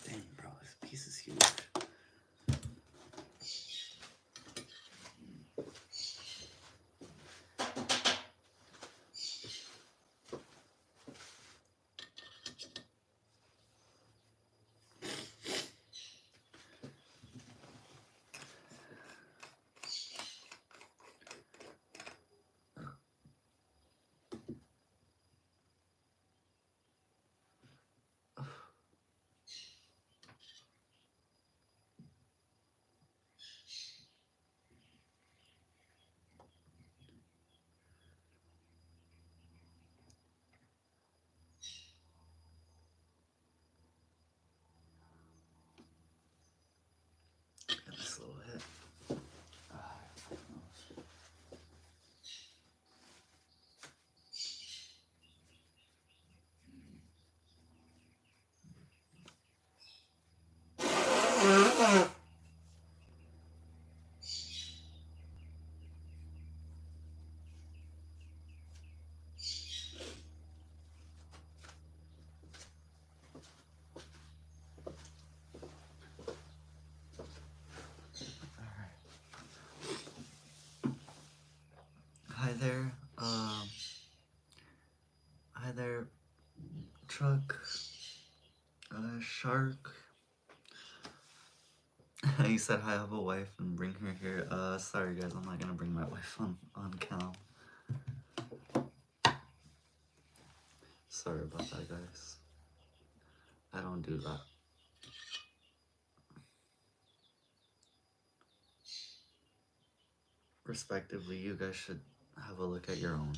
Dang, bro, this piece is huge. Got this little hit. Hi there, truck, shark. He said hi, I have a wife and bring her here. Sorry guys, I'm not gonna bring my wife on cam. Sorry about that, guys. I don't do that. Respectively, you guys should have a look at your own.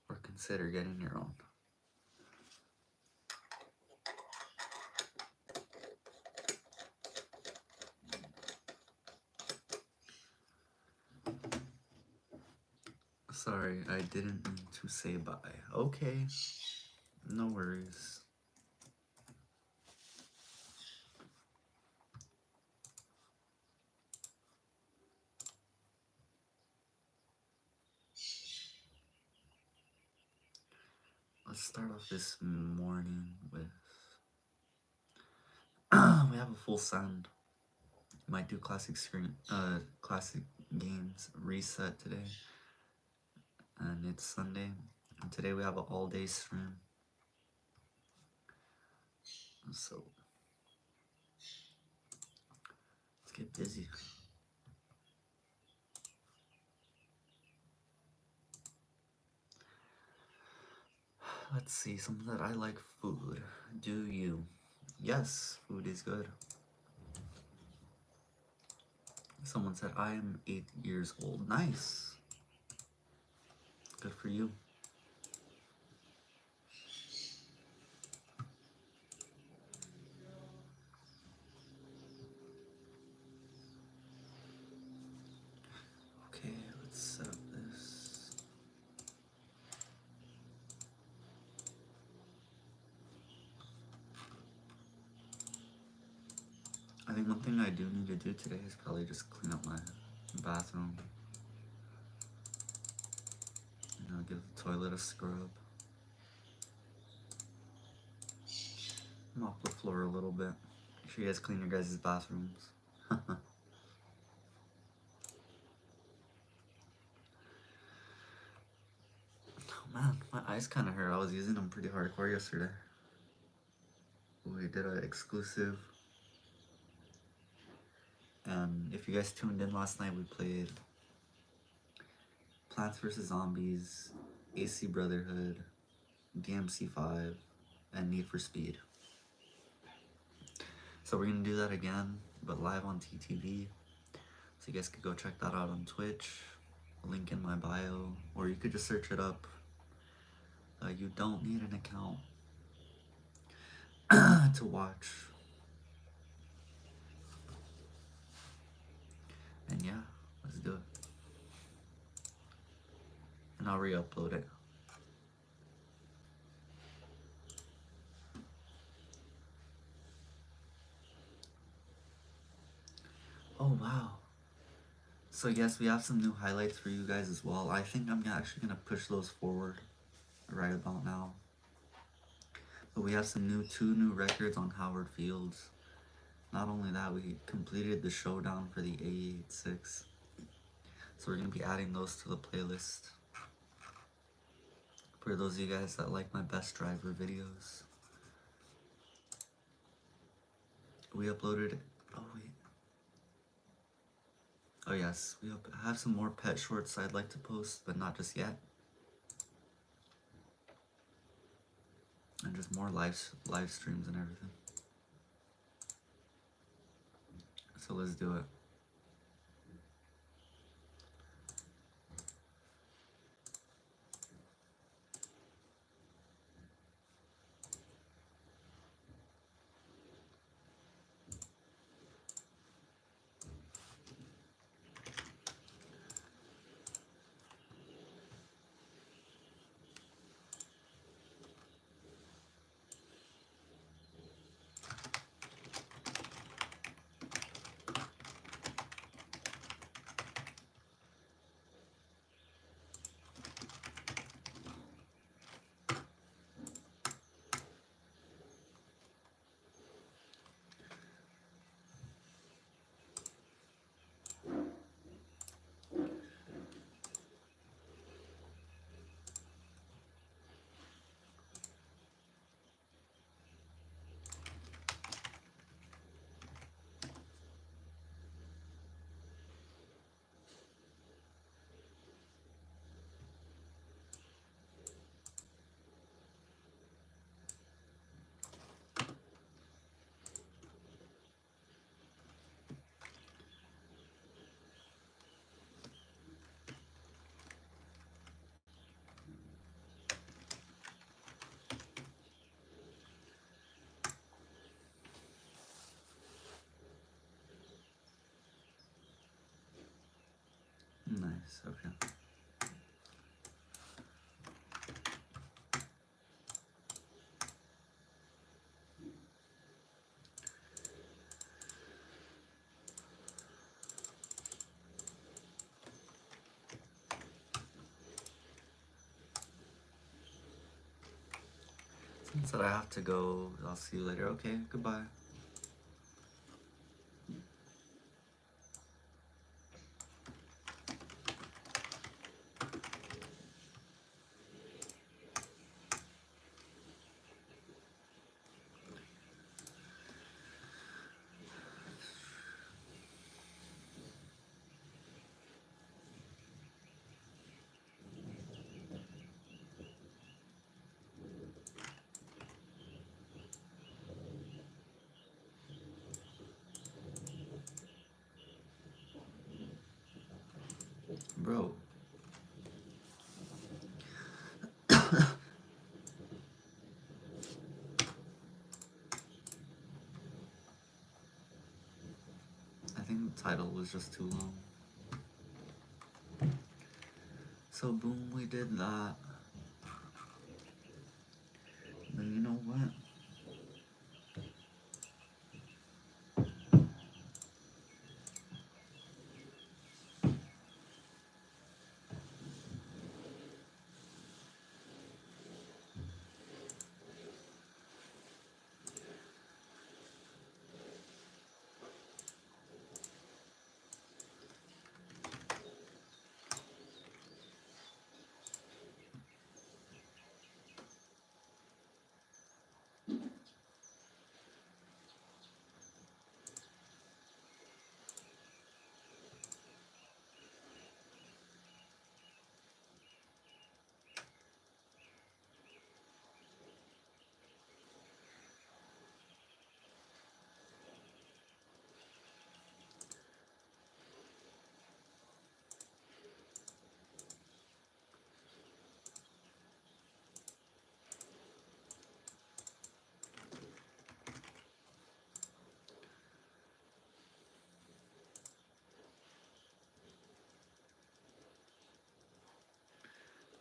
Or consider getting your own. Sorry, I didn't mean to say bye. Okay, no worries. Let's start off this morning with we have a full send. Might do classic games reset today. And it's Sunday. And today we have an all-day stream. So let's get busy. Let's see, something that I like food. Do you? Yes, food is good. Someone said, I am 8 years old. Nice. Good for you. Okay, let's set up this. I think one thing I do need to do today is probably just clean up my bathroom. You know, give the toilet a scrub. Mop the floor a little bit. Make sure you guys clean your guys' bathrooms. Oh man, my eyes kind of hurt. I was using them pretty hardcore yesterday. We did an exclusive. And if you guys tuned in last night, we played Plants vs. Zombies, AC Brotherhood, DMC5, and Need for Speed. So we're gonna do that again, but live on TTV. So you guys could go check that out on Twitch. Link in my bio, or you could just search it up. You don't need an account to watch. And yeah, let's do it. And I'll re-upload it. Oh wow. So yes, we have some new highlights for you guys as well. I think I'm actually gonna push those forward right about now. But we have two new records on Howard Fields. Not only that, we completed the showdown for the A86. So we're gonna be adding those to the playlist. For those of you guys that like my best driver videos. We uploaded, oh wait. Oh yes, I have some more pet shorts I'd like to post, but not just yet. And just more live streams and everything. So let's do it. Nice, okay. Since that I have to go, I'll see you later. Okay, goodbye. Bro. I think the title was just too long. So boom, we did that. Then you know what?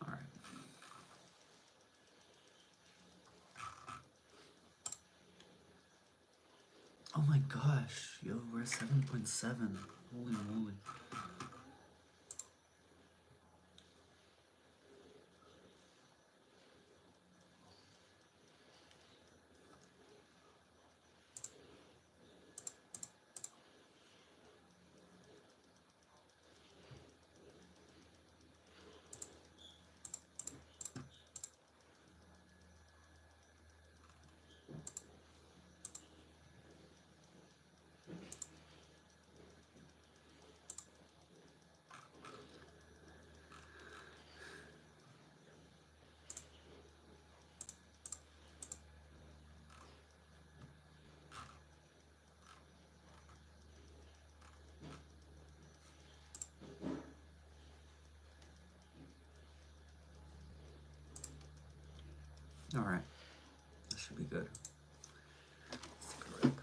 Alright. Oh my gosh, yo, we're at 7.7. Holy moly. Alright, that should be good. Let's take a rip.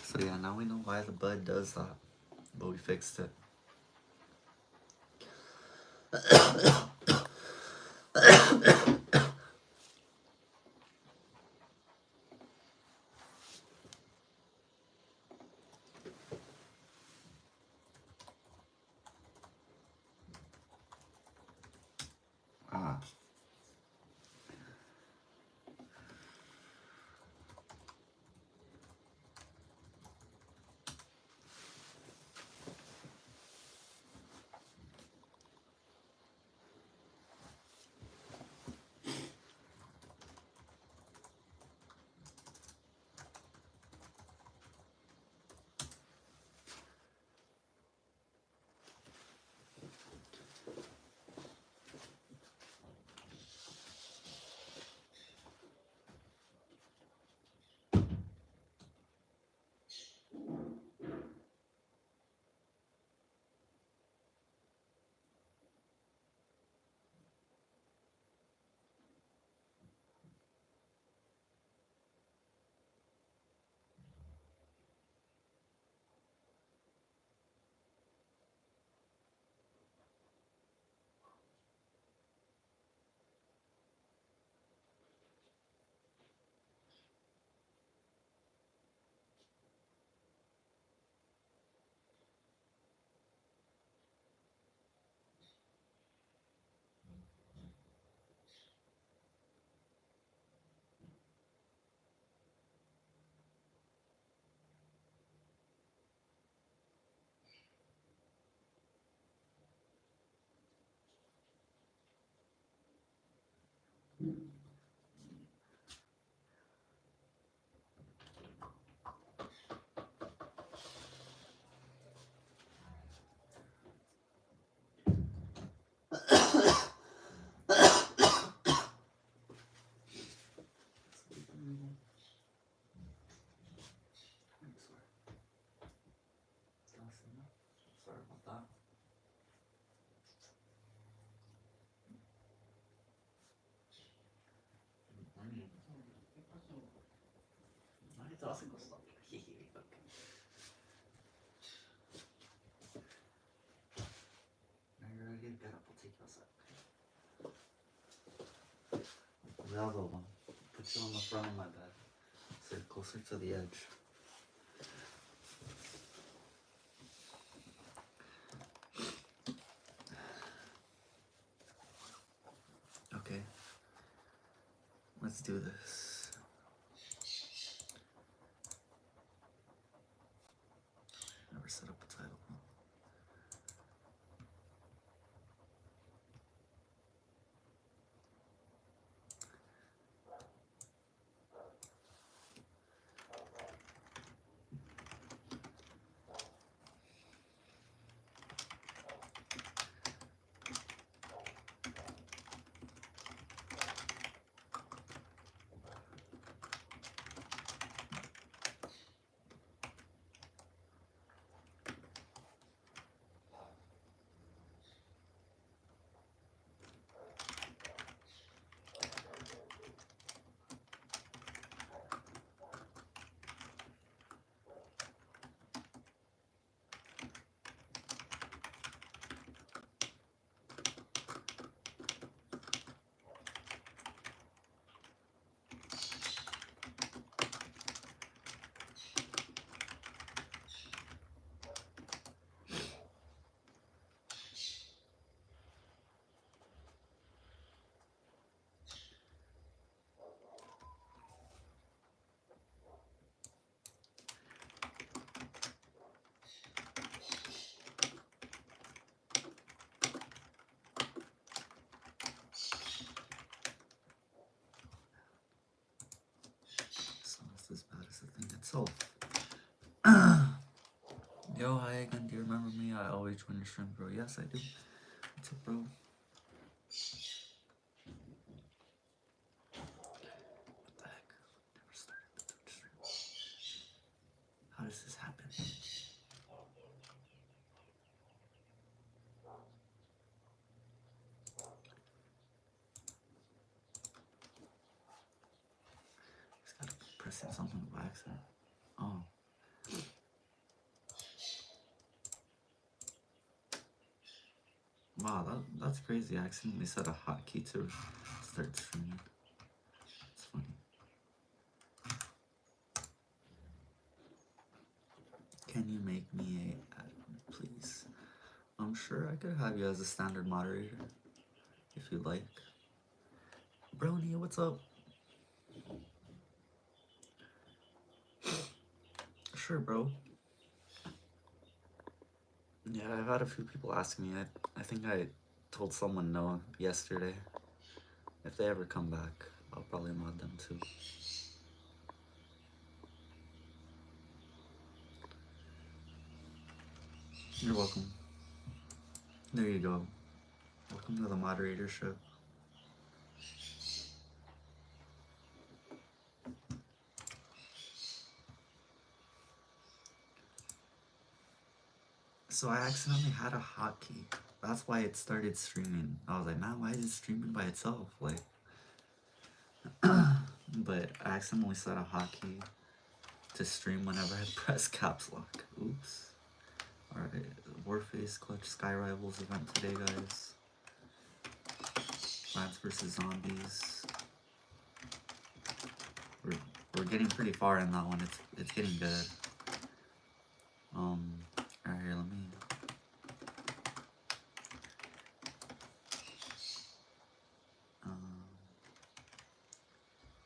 So yeah, now we know why the bud does that, but we fixed it. Ah. Now you're ready to get up, we'll take you outside. The other one. Put you on the front of my bed. Sit closer to the edge. Okay. Let's do this. Never set up a title. It's not as bad as the thing itself. Yo, hi again. Do you remember me? I always join your stream, bro. Yes, I do. What's up, bro? What the heck? Never started the Twitch stream. How does this happen? Just gotta be pressing something by accident. Oh. Wow, that's crazy. I accidentally set a hotkey to start streaming. It's funny. Can you make me a admin, please? I'm sure I could have you as a standard moderator if you'd like. Brony, what's up? Sure, bro. Yeah, I've had a few people ask me. I think I told someone no yesterday. If they ever come back, I'll probably mod them too. You're welcome. There you go. Welcome to the moderatorship. So I accidentally had a hotkey. That's why it started streaming. I was like, man, why is it streaming by itself? Like, but I accidentally set a hotkey to stream whenever I press caps lock. Oops. Alright, Warface Clutch Sky Rivals event today, guys. Plants vs. Zombies. We're getting pretty far in that one. It's getting good. Alright, here, let me.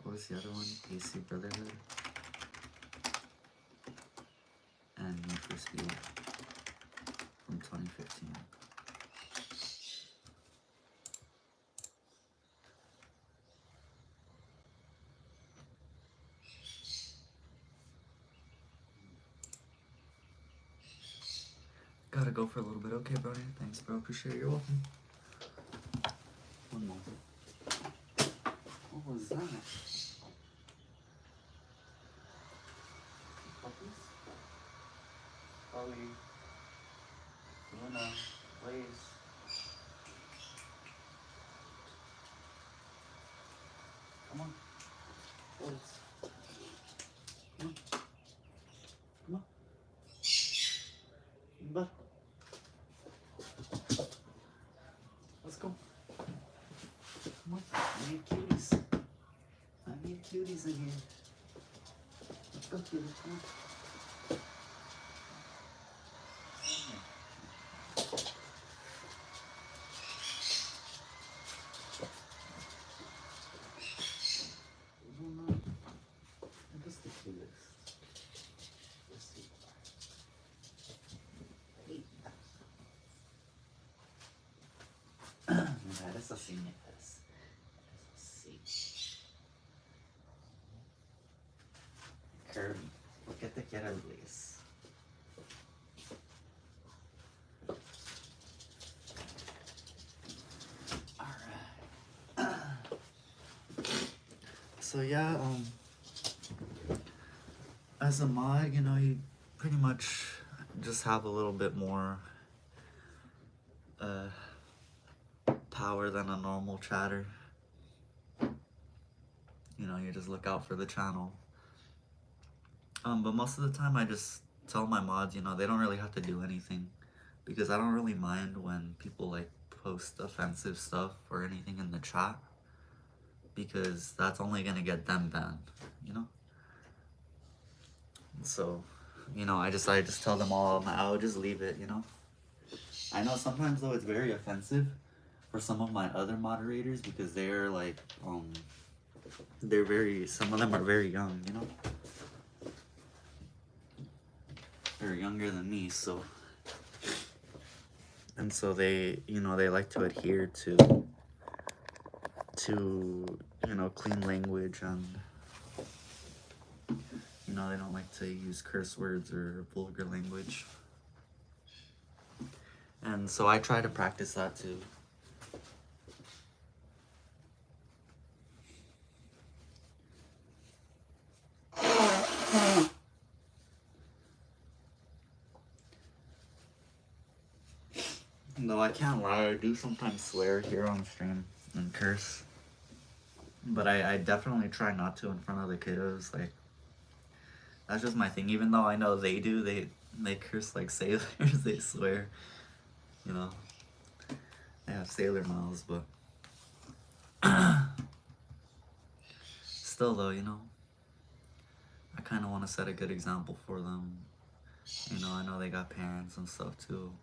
What was the other one? AC Brotherhood. And Need for Speed from 2015. Gotta go for a little bit. Okay, Brody. Thanks, bro. Appreciate it. You're welcome. One moment. What was that? Puppies? Chloe. Luna. Blaze. Come on. Boys. Come on. Come on. But let's go. Come on. I need cuties. I need cuties in here. Let's go, cuties. Come on. Just the cutest. Let's see. Hey. Mira, eres así, miras. Eres así. Kirby, ¿por qué te quiere Luis? Alright. So yeah, as a mod, you know, you pretty much just have a little bit more power than a normal chatter. You know, you just look out for the channel. But most of the time I just tell my mods, you know, they don't really have to do anything, because I don't really mind when people like post offensive stuff or anything in the chat, because that's only gonna get them banned, you know? So, you know, I just tell them all, I'll just leave it, you know? I know sometimes though it's very offensive for some of my other moderators, because they're like, some of them are very young, you know? They're younger than me, so. And so they, you know, they like to adhere to, you know, clean language, and, you know, they don't like to use curse words or vulgar language. And so I try to practice that too. Though I can't lie, I do sometimes swear here on stream and curse. But I definitely try not to in front of the kiddos. Like, that's just my thing. Even though I know they do, they curse like sailors, they swear. You know, they have sailor mouths, but still though, you know, I kind of want to set a good example for them. You know, I know they got parents and stuff too.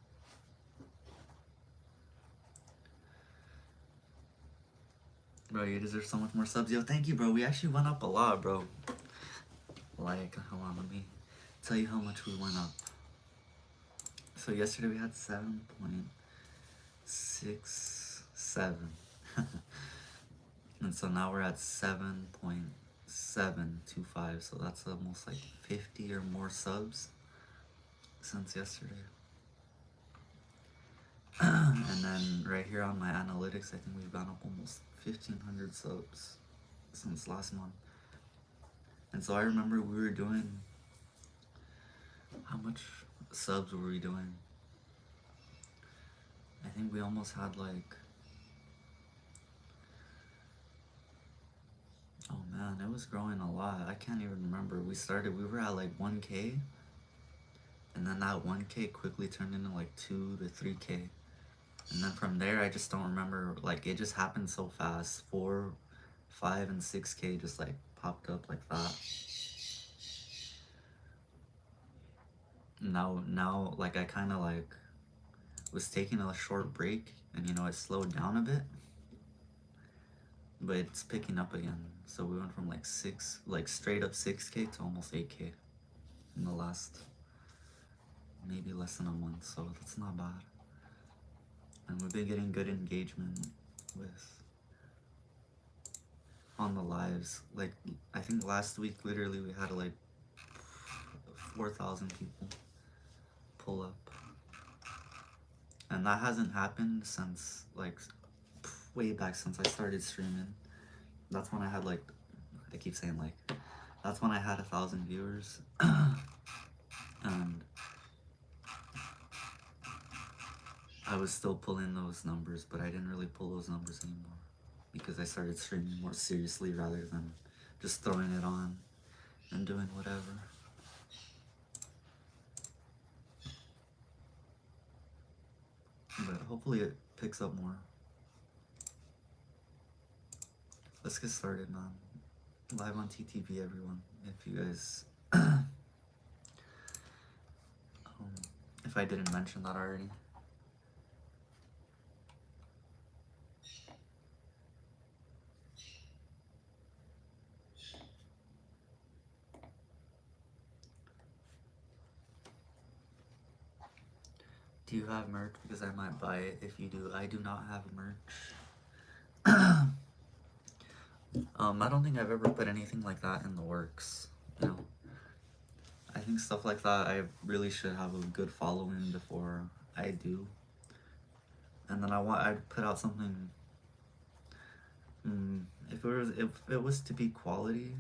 Bro, you deserve so much more subs. Yo, thank you, bro. We actually went up a lot, bro. Like, hold on, let me tell you how much we went up. So yesterday we had 7.67. And so now we're at 7.725. So that's almost like 50 or more subs since yesterday. And then right here on my analytics, I think we've gone up almost 1,500 subs since last month. And so I remember we were doing, how much subs were we doing? I think we almost had like, oh man, it was growing a lot. I can't even remember. We were at like 1K, and then that 1K quickly turned into like 2 to 3K. And then from there, I just don't remember, like, it just happened so fast. 4, 5, and 6K just like popped up like that. Now, like, I kind of like was taking a short break, and you know, it slowed down a bit, but it's picking up again. So we went from like straight up 6K to almost 8K in the last maybe less than a month. So that's not bad. And we've been getting good engagement on the lives. Like, I think last week literally we had like 4,000 people pull up, and that hasn't happened since like way back since I started streaming. That's when I had like, I keep saying like, that's when I had 1,000 viewers. And I was still pulling those numbers, but I didn't really pull those numbers anymore, because I started streaming more seriously rather than just throwing it on and doing whatever. But hopefully it picks up more. Let's get started, man. Live on TTV, everyone. If you guys, if I didn't mention that already. Do you have merch? Because I might buy it if you do. I do not have merch. I don't think I've ever put anything like that in the works. You know, I think stuff like that I really should have a good following before I do. And then I'd put out something. If it was to be quality,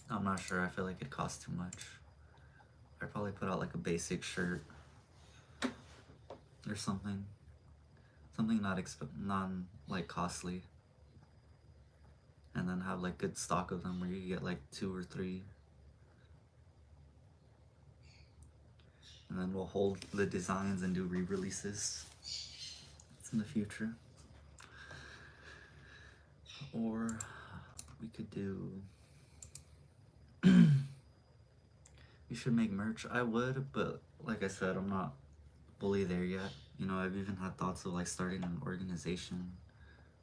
I'm not sure. I feel like it costs too much. I'd probably put out like a basic shirt or something non like costly, and then have like good stock of them where you get like 2 or 3, and then we'll hold the designs and do re-releases. It's in the future. Or we could do you should make merch. I would, but like I said, I'm not fully there yet. You know, I've even had thoughts of like starting an organization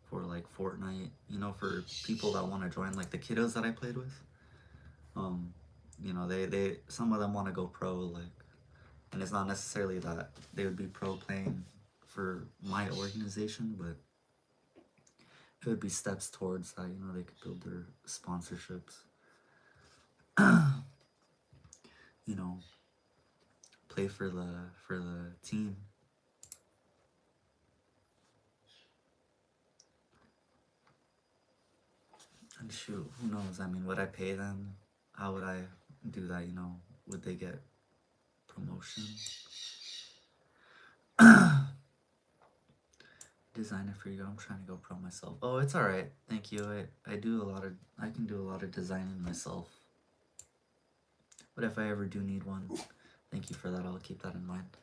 for like Fortnite, you know, for people that want to join, like the kiddos that I played with. You know, they some of them want to go pro, like, and it's not necessarily that they would be pro playing for my organization, but it would be steps towards that. You know, they could build their sponsorships. You know, play for the team. And shoot, who knows? I mean, would I pay them? How would I do that? You know, would they get promotion? Design it for you. I'm trying to go pro myself. Oh, it's all right. Thank you. I can do a lot of designing myself. But if I ever do need one, thank you for that. I'll keep that in mind.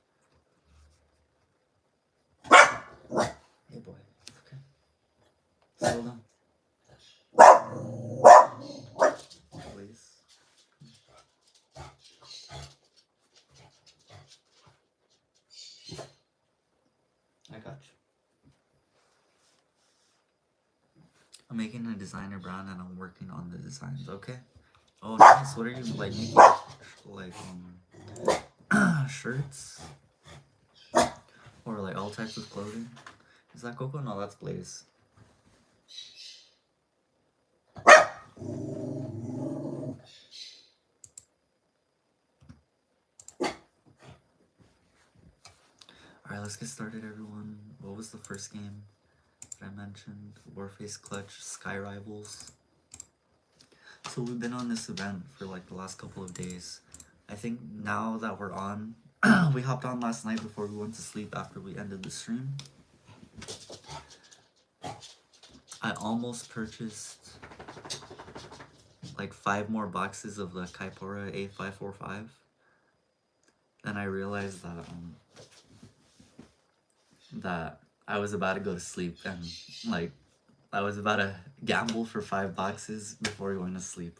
Hey boy. Okay. Slow down. Please. I got you. I'm making a designer brand and I'm working on the designs, okay? Oh, nice. What are you, like, making? Like, shirts? Or, like, all types of clothing? Is that Coco? No, that's Blaze. Alright, let's get started, everyone. What was the first game that I mentioned? Warface Clutch, Sky Rivals. So we've been on this event for like the last couple of days. I think now that we're on, we hopped on last night before we went to sleep after we ended the stream. I almost purchased like 5 more boxes of the Kaipora A545. Then I realized that I was about to go to sleep and like I was about to gamble for 5 boxes before going to sleep.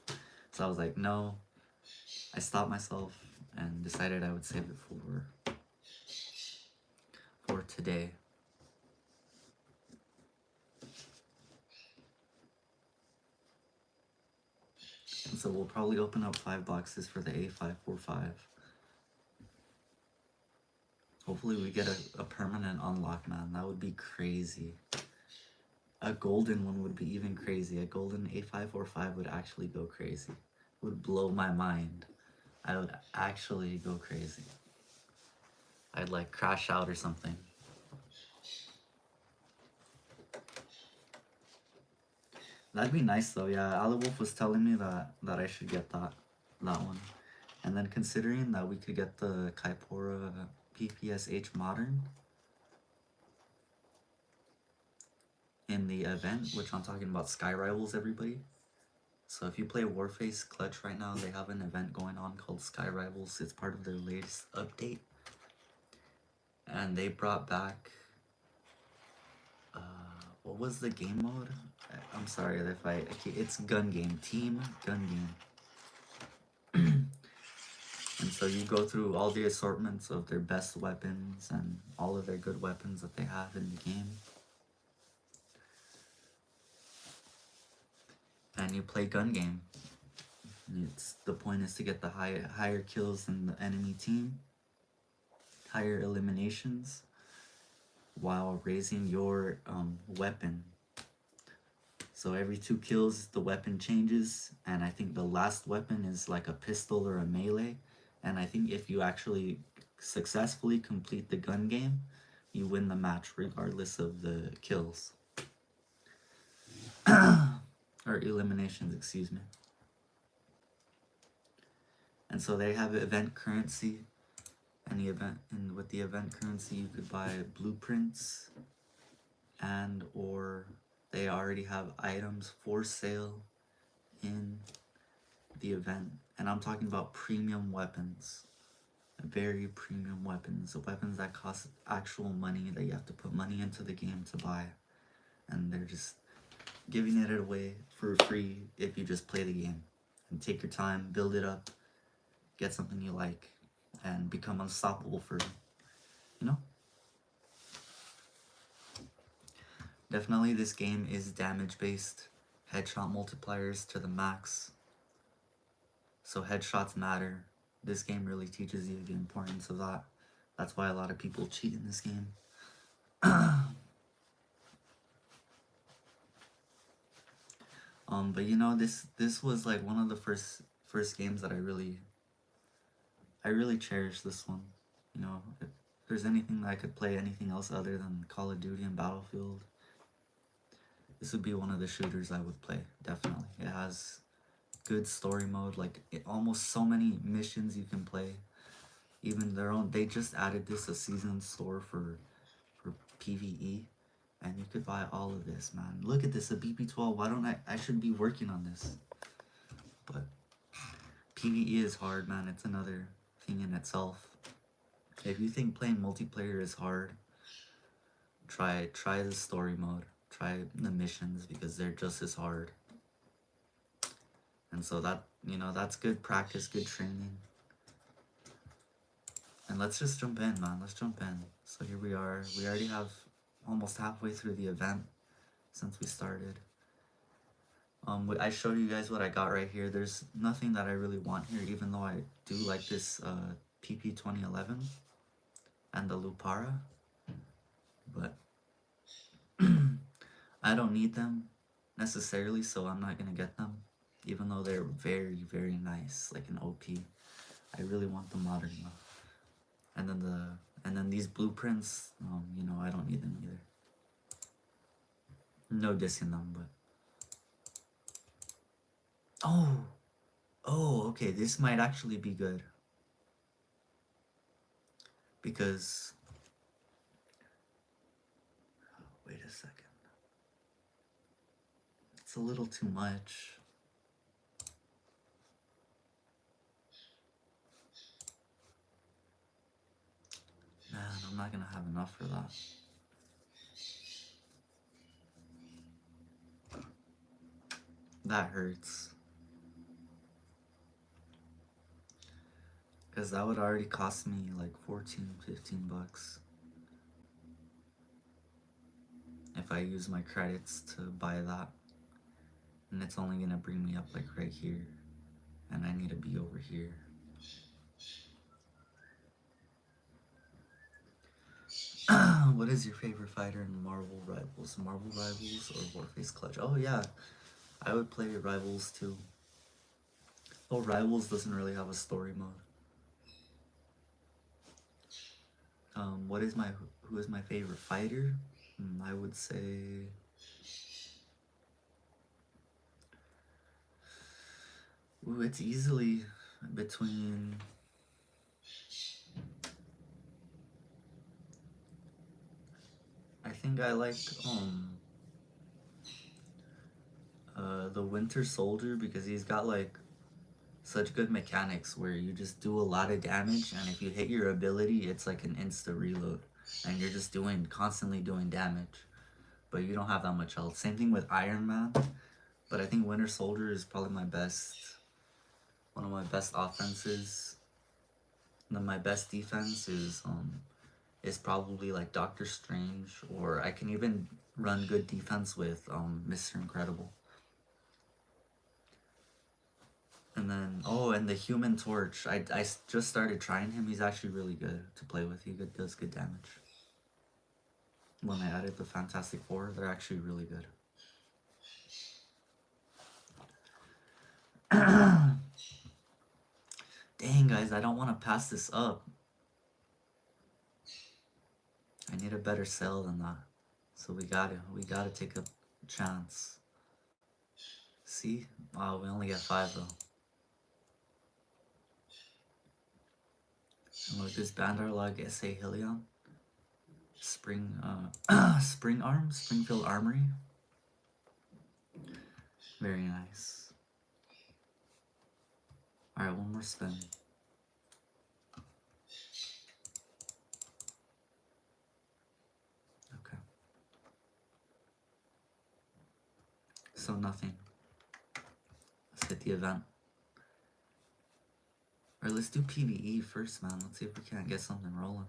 So I was like, no. I stopped myself and decided I would save it for today. And so we'll probably open up 5 boxes for the A545. Hopefully we get a permanent unlock, man. That would be crazy. A golden one would be even crazy. A golden A545 would actually go crazy. It would blow my mind. I would actually go crazy. I'd like crash out or something. That'd be nice though, yeah. Wolf was telling me that I should get that one. And then considering that we could get the Kaipora PPSH Modern in the event, which I'm talking about Sky Rivals, everybody. So if you play Warface Clutch right now, they have an event going on called Sky Rivals. It's part of their latest update. And they brought back, what was the game mode? I'm sorry if it's gun game, team gun game. And so you go through all the assortments of their best weapons and all of their good weapons that they have in the game. And you play gun game. The point is to get the higher kills than the enemy team, higher eliminations, while raising your weapon. So every 2 kills, the weapon changes, and I think the last weapon is like a pistol or a melee. And I think if you actually successfully complete the gun game, you win the match regardless of the kills. Or eliminations, excuse me. And so they have event currency. And with the event currency you could buy blueprints, and or they already have items for sale in the event. And I'm talking about premium weapons. Very premium weapons. Weapons that cost actual money, that you have to put money into the game to buy. And they're just giving it away for free if you just play the game. And take your time, build it up, get something you like, and become unstoppable for, you know? Definitely this game is damage based. Headshot multipliers to the max. So headshots matter. This game really teaches you the importance of that. That's why a lot of people cheat in this game. But you know, this was like one of the first games that I really cherished this one. You know, if there's anything that I could play anything else other than Call of Duty and Battlefield, this would be one of the shooters I would play, definitely. It has good story mode, like almost so many missions you can play. Even they just added this a season store for PvE, and you could buy all of this, man. Look at this, a BP-12. Why don't I should be working on this. But PvE is hard, man. It's another thing in itself. If you think playing multiplayer is hard, try the story mode. Try the missions, because they're just as hard. And so that, you know, that's good practice, good training. And let's just jump in, man. Let's jump in. So here we are. We already have almost halfway through the event since we started. I showed you guys what I got right here. There's nothing that I really want here, even though I do like this PP 2011 and the Lupara. But I don't need them necessarily, so I'm not gonna get them, even though they're very, very nice, like an OP. I really want the modern one. And then these blueprints, you know, I don't need them either. No dissing them, but oh, okay, this might actually be good, because wait a second, it's a little too much. Man, I'm not gonna have enough for that. That hurts. Because that would already cost me like 14, 15 bucks. If I use my credits to buy that. And it's only gonna bring me up like right here. And I need to be over here. What is your favorite fighter in Marvel Rivals? Marvel Rivals or Warface Clutch? Oh yeah, I would play Rivals too. Oh, Rivals doesn't really have a story mode. Who is my favorite fighter? I would say it's easily between I think I like the Winter Soldier because he's got like such good mechanics where you just do a lot of damage, and if you hit your ability, it's like an insta reload, and you're just constantly doing damage, but you don't have that much health. Same thing with Iron Man, but I think Winter Soldier is probably one of my best offenses. And then my best defense is probably like Doctor Strange, or I can even run good defense with Mr. Incredible. And then, and the Human Torch. I just started trying him. He's actually really good to play with. He does good damage. When I added the Fantastic Four, they're actually really good. Dang, guys, I don't want to pass this up. I need a better sell than that. So we gotta take a chance. See? Wow, we only get 5 though. And look, this Bandarlog SA Helion. Springfield Armory. Very nice. Alright, one more spin. Okay. So nothing. Let's hit the event. Alright, let's do PvE first, man. Let's see if we can't get something rolling.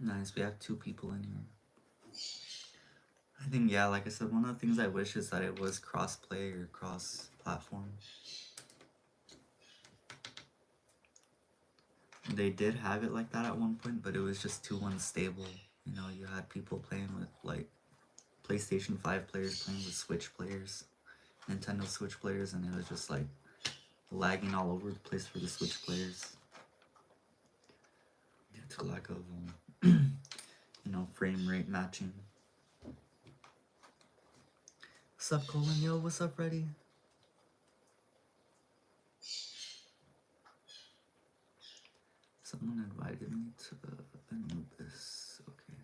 Nice, we have 2 people in here. I think, yeah, like I said, one of the things I wish is that it was cross-play or cross-platform. They did have it like that at one point, but it was just too unstable. You know, you had people playing with, like, PlayStation 5 players playing with Switch players, Nintendo Switch players, and it was just, like, lagging all over the place for the Switch players. Due to lack of, you know, frame rate matching. What's up, Colin? Yo, what's up, Reddy? Someone invited me to Anubis. Okay.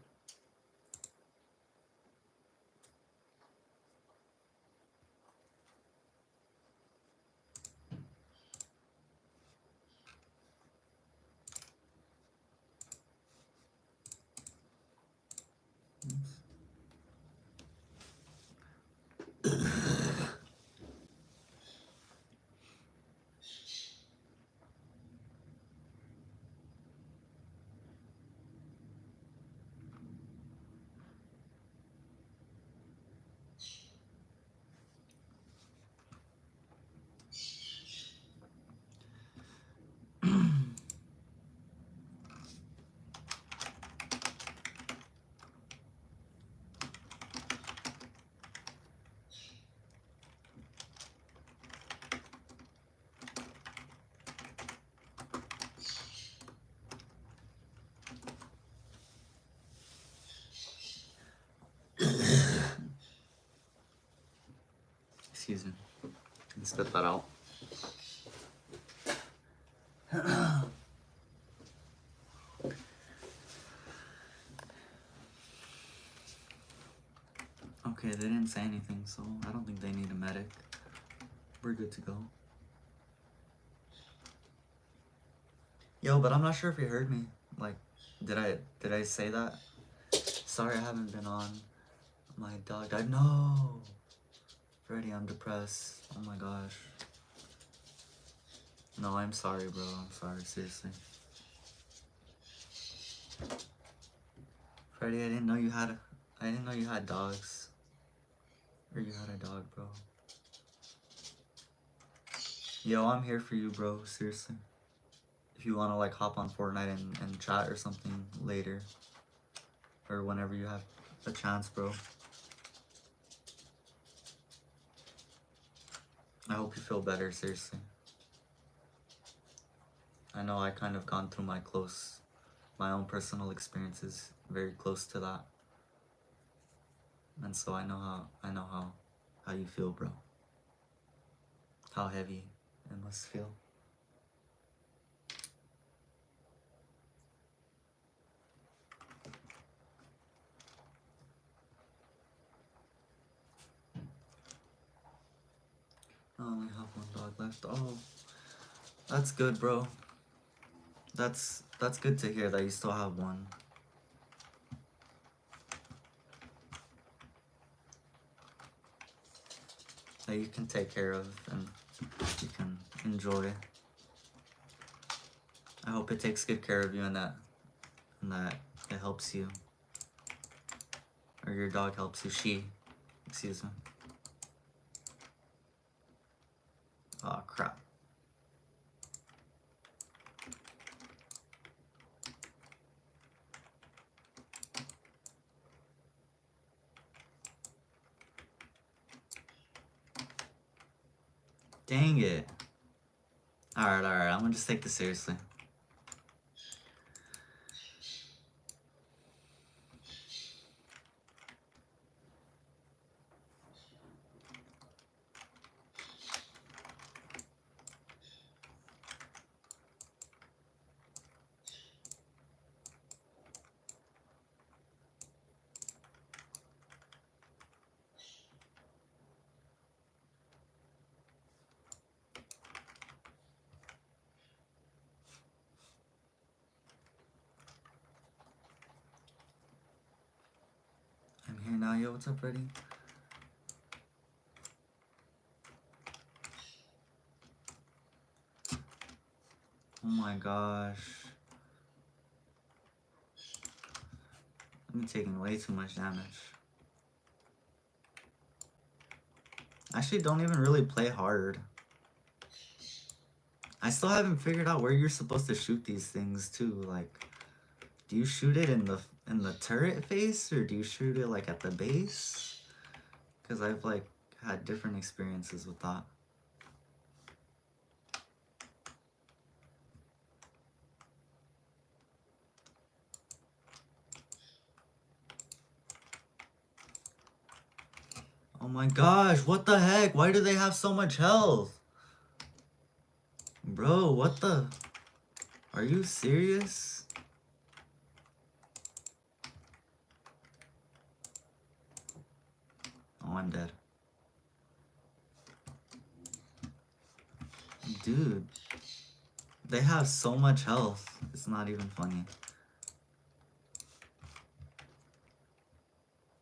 Excuse me. Let's spit that out. Okay, they didn't say anything, so I don't think they need a medic. We're good to go. Yo, but I'm not sure if you heard me. Like, did I say that? Sorry, I haven't been on. My dog died. No! Freddy, I'm depressed. Oh my gosh. No, I'm sorry, bro. I'm sorry, seriously. Freddy, I didn't know you had dogs. Or you had a dog, bro. Yo, I'm here for you, bro. Seriously. If you want to like hop on Fortnite and chat or something later, or whenever you have a chance, bro. I hope you feel better, seriously. I know I kind of gone through my own personal experiences very close to that. And so I know how you feel, bro. How heavy it must feel. I only have one dog left. Oh, that's good, bro. That's good to hear that you still have one. That you can take care of and you can enjoy. I hope it takes good care of you and that it helps you. Or your dog helps you. Excuse me. Oh crap. Dang it. Alright, I'm gonna just take this seriously. I'm here now. Yo, what's up, Freddy? Oh my gosh. I'm taking way too much damage. I actually don't even really play hard. I still haven't figured out where you're supposed to shoot these things too. Like, do you shoot it in the turret face or do you shoot it like at the base? Because I've like had different experiences with that. Oh my gosh, what the heck? Why do they have so much health? Bro, what the? Are you serious? Oh, I'm dead. Dude, they have so much health. It's not even funny.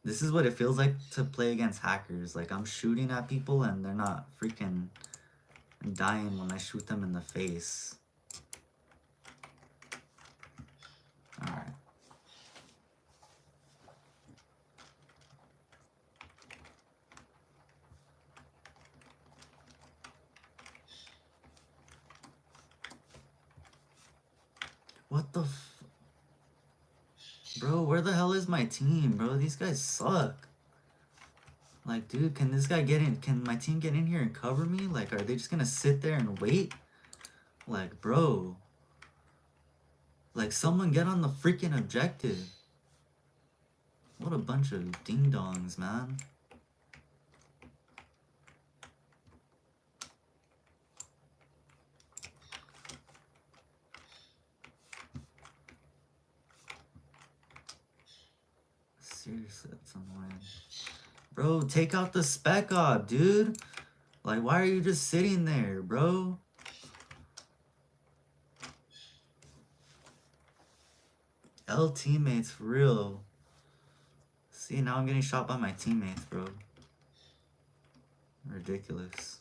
This is what it feels like to play against hackers. Like, I'm shooting at people and they're not freaking dying when I shoot them in the face. Alright. What the Bro, where the hell is my team, bro? These guys suck. Like, dude, can this guy get in? Can my team get in here and cover me? Like, are they just gonna sit there and wait? Like, bro. Like, someone get on the freaking objective. What a bunch of ding-dongs, man. Seriously, that's annoying. Bro, take out the spec op, dude. Like, why are you just sitting there, bro? L teammates, for real. See, now I'm getting shot by my teammates, bro. Ridiculous.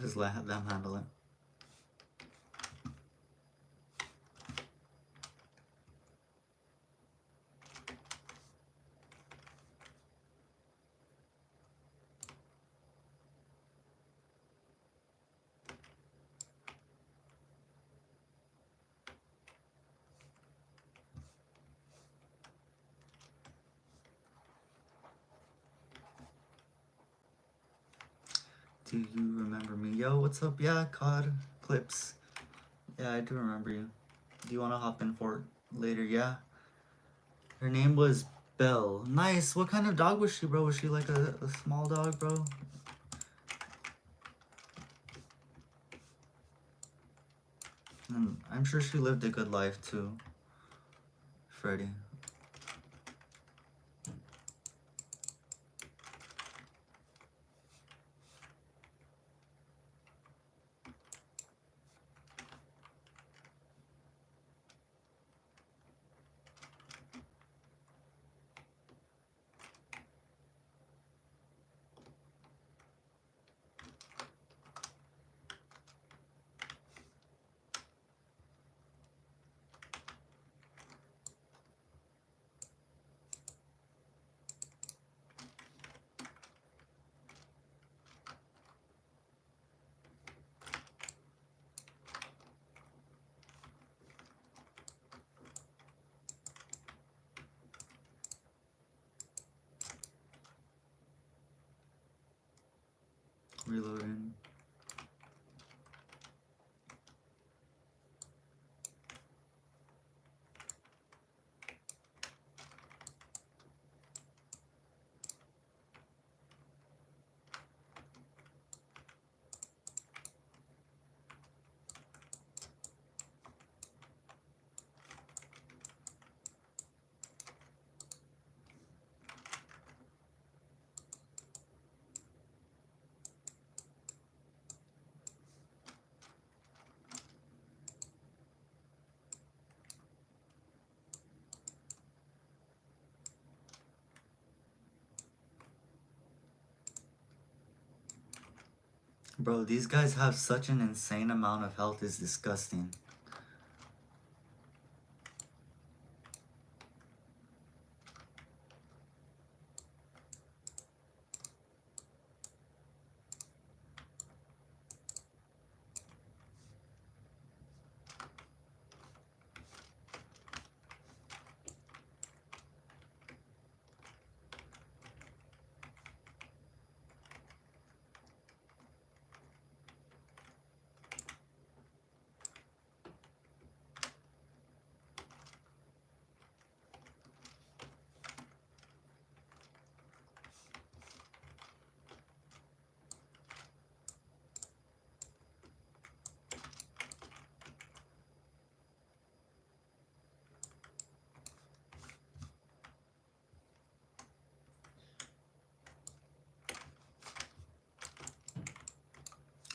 just let them handle it. Do you remember me? Yo, what's up? Yeah, COD Clips. Yeah, I do remember you. Do you want to hop in for it later? Yeah. Her name was Belle. Nice. What kind of dog was she, bro? Was she like a small dog, bro? And I'm sure she lived a good life too, Freddie. Reloading. Bro, these guys have such an insane amount of health, it's disgusting.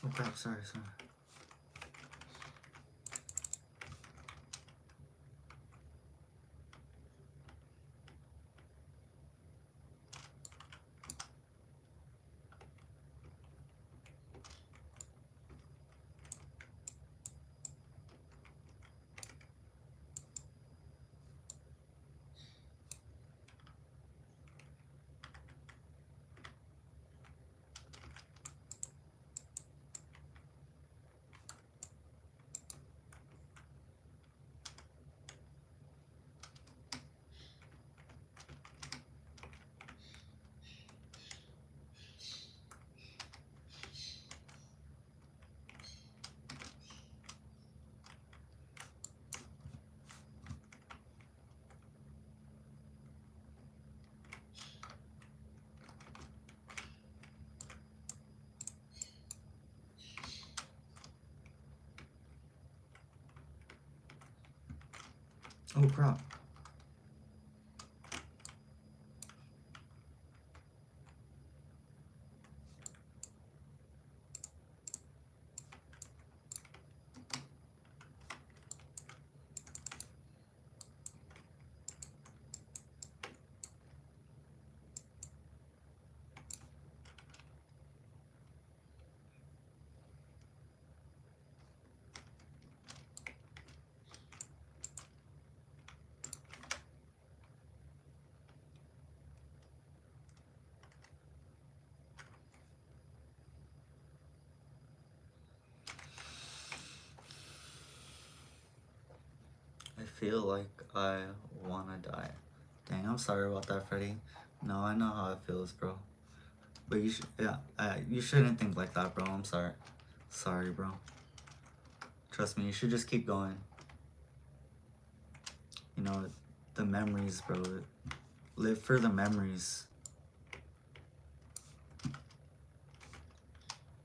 Oh crap, sorry. Oh crap. feel like I wanna die. Dang, I'm sorry about that, Freddy. No, I know how it feels, bro. But you should, yeah, you shouldn't think like that, bro. I'm sorry. Sorry, bro. Trust me, you should just keep going. You know, the memories, bro. Live for the memories.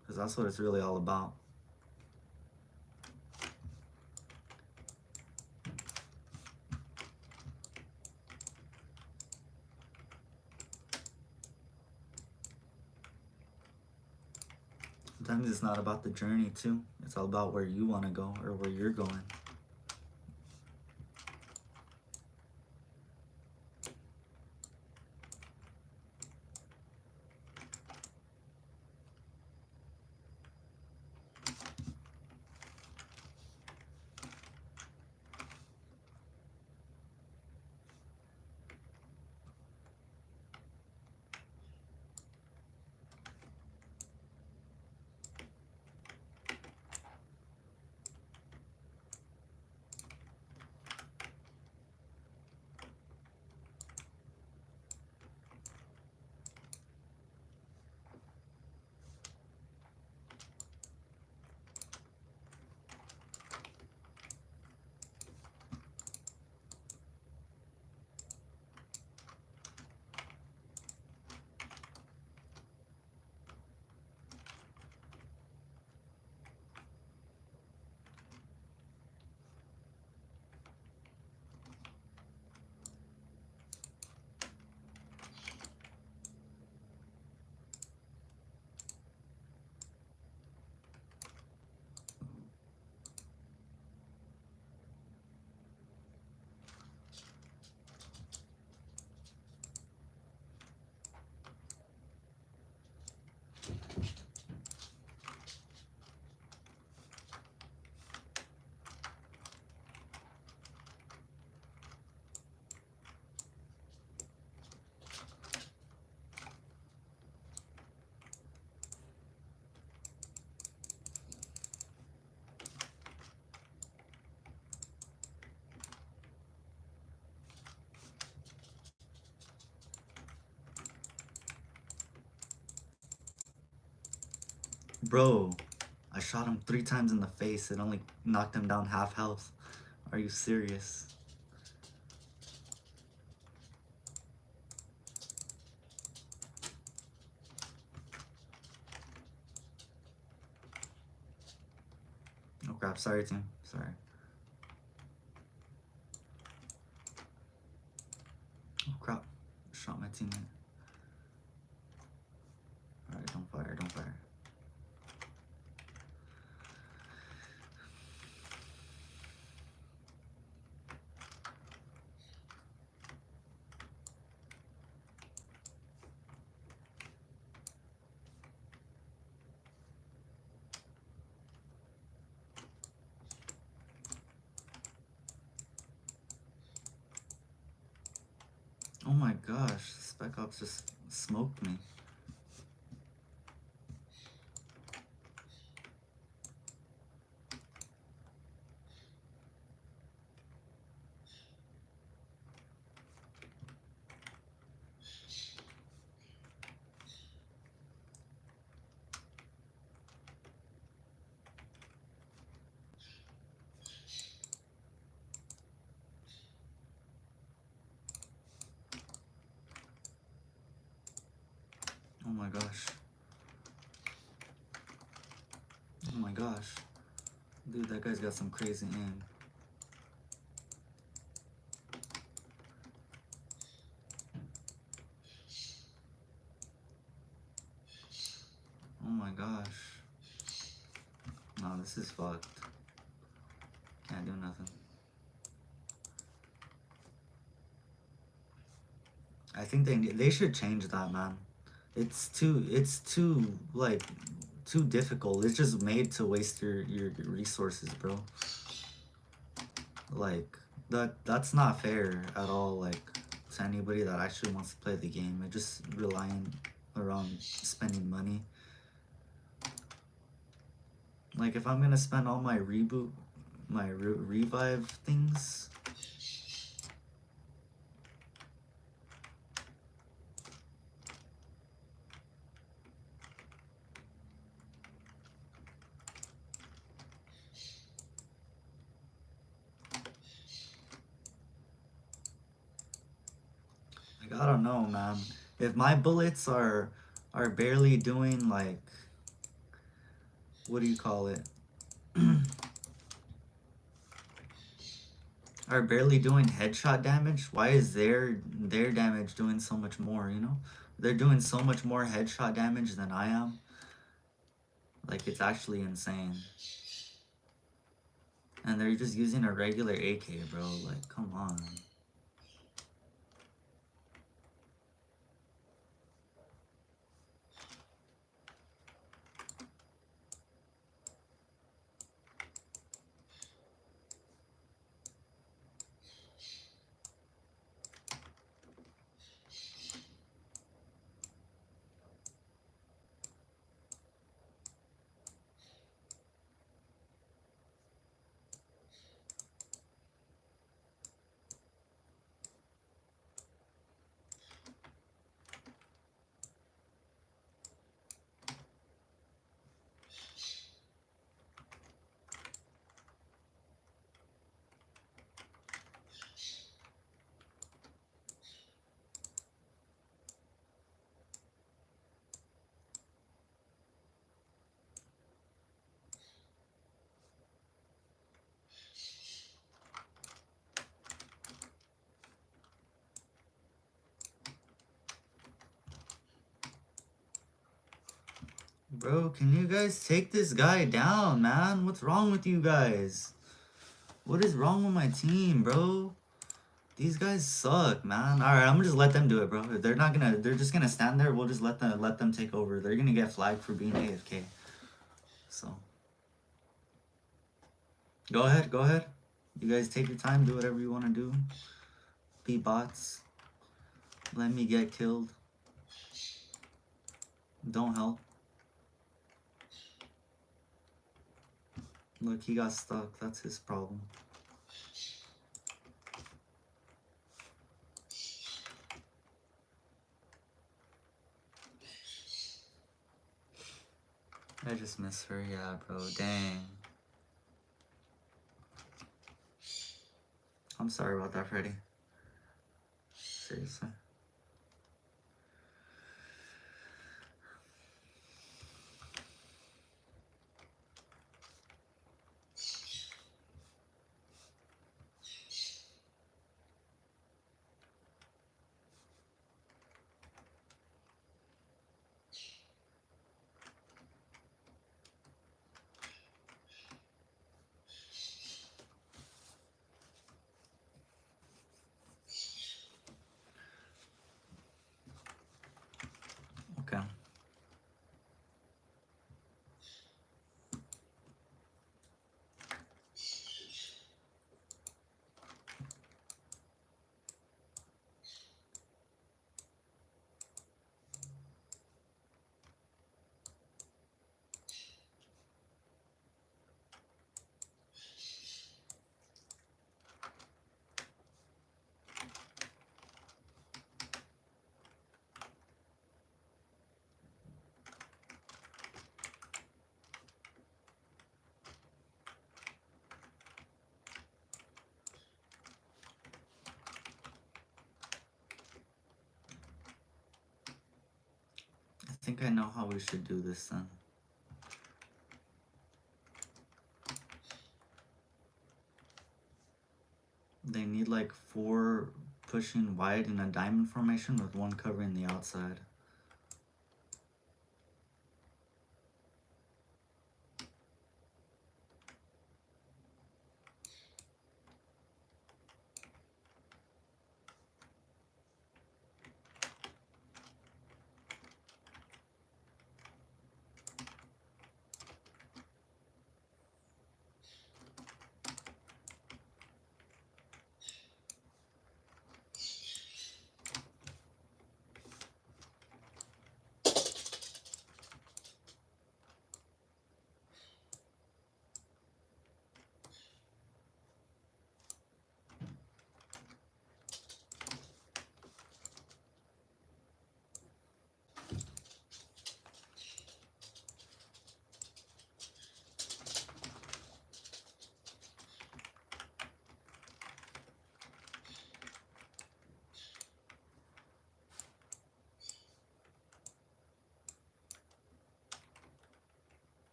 Because that's what it's really all about. Sometimes it's not about the journey, too. It's all about where you want to go or where you're going. Bro, I shot him 3 times in the face. It only knocked him down half health. Are you serious? Oh crap, sorry team. Sorry. Oh crap. Shot my teammate. Alright, don't fire, don't fire. Oh my gosh, Spec Ops just smoked me. Oh my gosh. Oh my gosh. Dude, that guy's got some crazy aim. Oh my gosh. No, this is fucked. Can't do nothing. I think they should change that, man. It's too like too difficult. It's just made to waste your resources, bro. Like that's not fair at all, like to anybody that actually wants to play the game. It just relying around spending money. Like if I'm gonna spend all my revive things I don't know, man. If my bullets are barely doing like, what do you call it? Are barely doing headshot damage, why is their damage doing so much more, you know? They're doing so much more headshot damage than I am. Like, it's actually insane. And they're just using a regular AK, bro. Like, come on. Bro, can you guys take this guy down, man? What's wrong with you guys? What is wrong with my team, bro? These guys suck, man. Alright, I'm gonna just let them do it, bro. If they're just gonna stand there, we'll just let them take over. They're gonna get flagged for being AFK. So go ahead. You guys take your time, do whatever you wanna do. Be bots. Let me get killed. Don't help. Look, he got stuck. That's his problem. I just miss her, yeah, bro. Dang. I'm sorry about that, Freddy. Seriously. Okay. I think I know how we should do this then. They need like 4 pushing wide in a diamond formation with 1 covering the outside.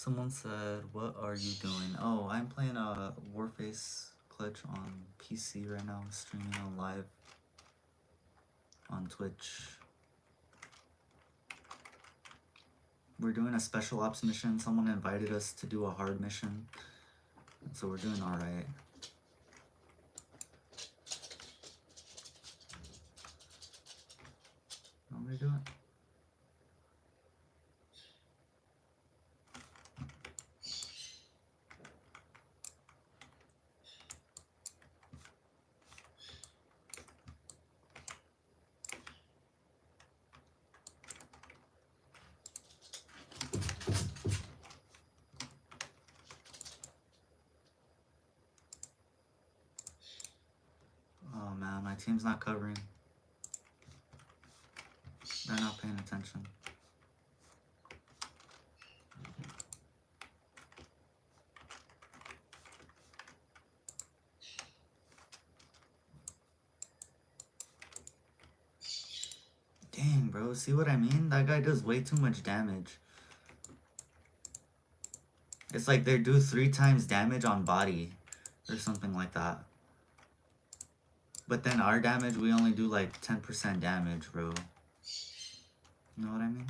Someone said, what are you doing? Oh, I'm playing a Warface Clutch on PC right now, streaming on live on Twitch. We're doing a special ops mission. Someone invited us to do a hard mission, so we're doing alright. What are we doing? Oh man, my team's not covering. They're not paying attention. Dang, bro, see what I mean? That guy does way too much damage. It's like they do 3 times damage on body or something like that. But then our damage, we only do like 10% damage, bro. You know what I mean?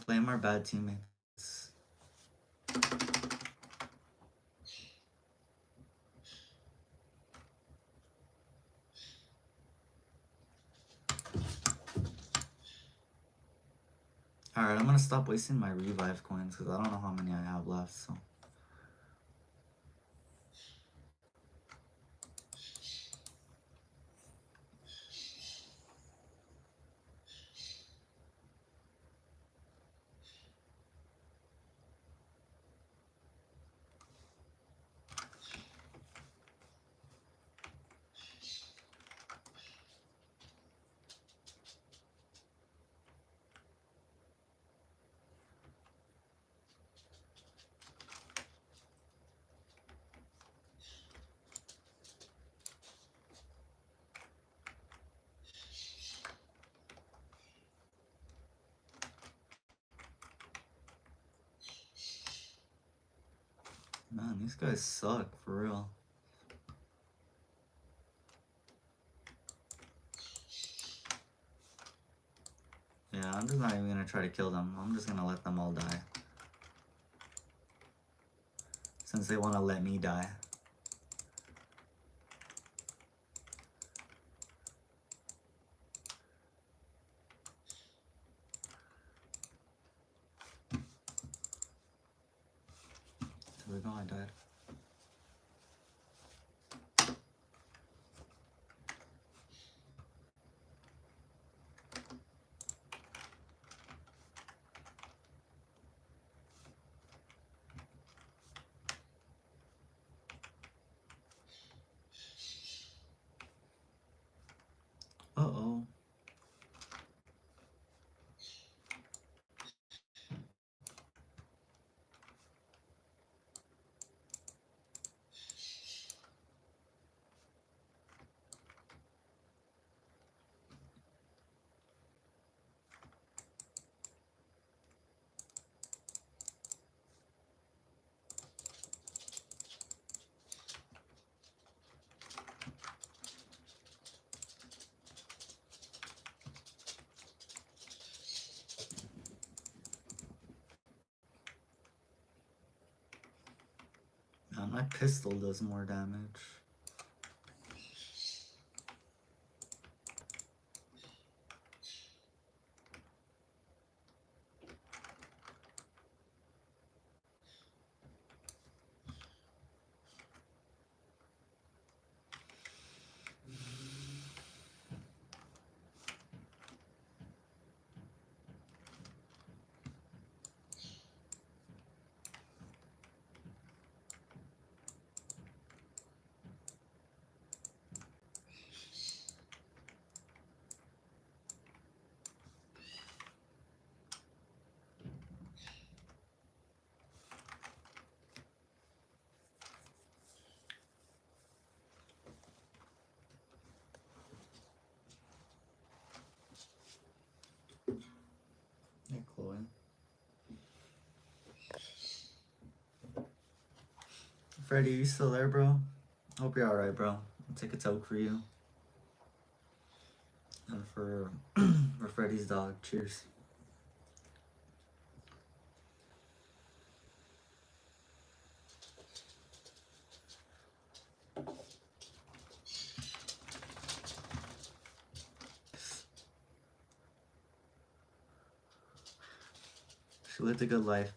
Blame our bad teammates. Alright, I'm gonna stop wasting my revive coins because I don't know how many I have left, so. Man, these guys suck, for real. Yeah, I'm just not even gonna try to kill them. I'm just gonna let them all die. Since they wanna let me die. There we go, I died. Uh-oh. Man, my pistol does more damage. Freddy, you still there, bro? Hope you're alright, bro. I'll take a toke for you. And for for Freddy's dog. Cheers. She lived a good life.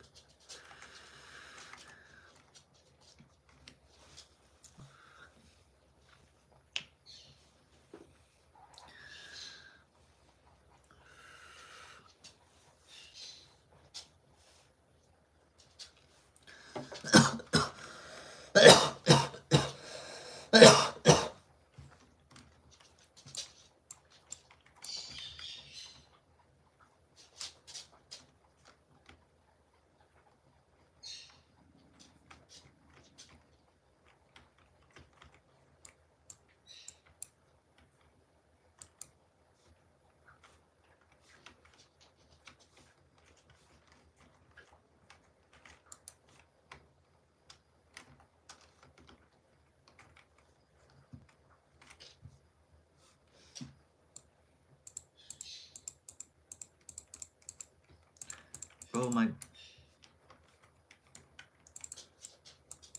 Bro, I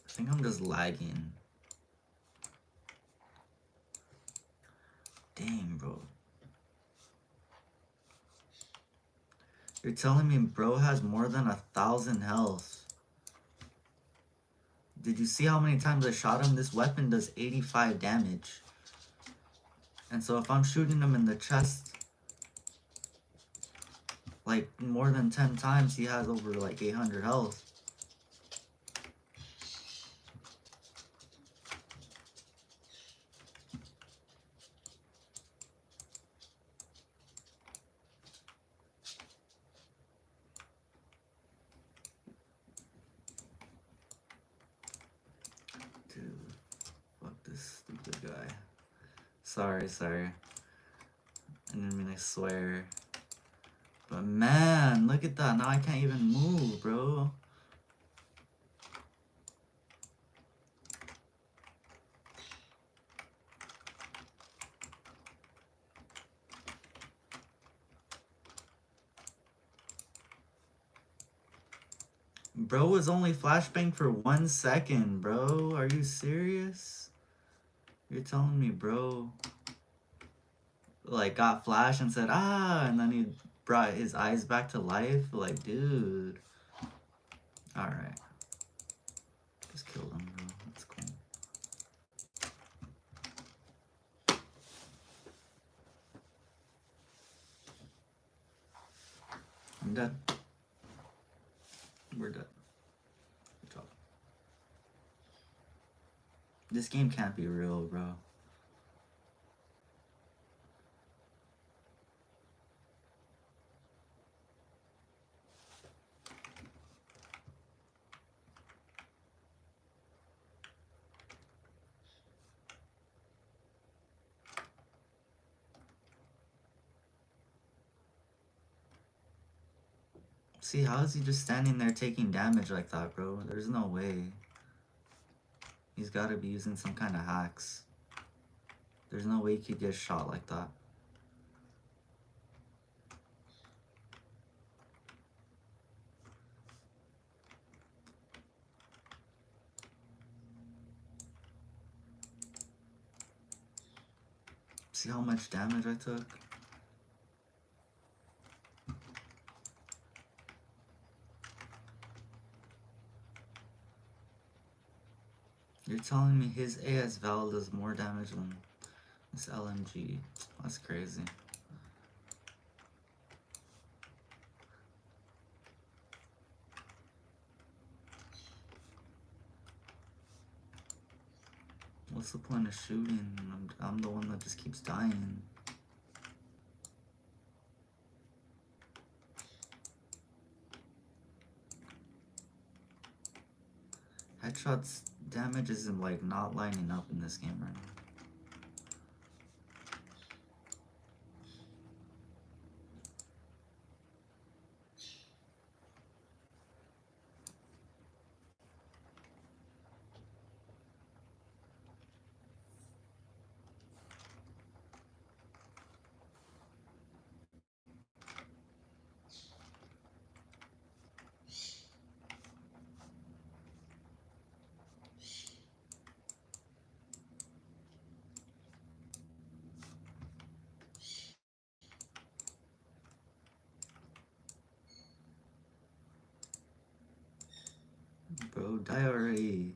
think I'm just lagging. Dang, bro. You're telling me bro has more than 1,000 health. Did you see how many times I shot him? This weapon does 85 damage. And so if I'm shooting him in the chest like more than 10 times, he has over like 800 health. Dude, fuck this stupid guy. Sorry. I didn't mean to swear. But man, look at that. Now I can't even move, bro. Bro was only flashbang for 1 second, bro. Are you serious? You're telling me bro like got flash and said ah, and then he brought his eyes back to life? Like, dude. Alright. Just kill him, bro. That's cool. I'm dead. We're dead. Good job. This game can't be real, bro. See, how is he just standing there taking damage like that, bro? There's no way. He's gotta be using some kind of hacks. There's no way he could get shot like that. See how much damage I took? You're telling me his AS Val does more damage than this LMG? That's crazy. What's the point of shooting? I'm the one that just keeps dying. Headshots damage isn't like not lining up in this game right now. Bro, die already.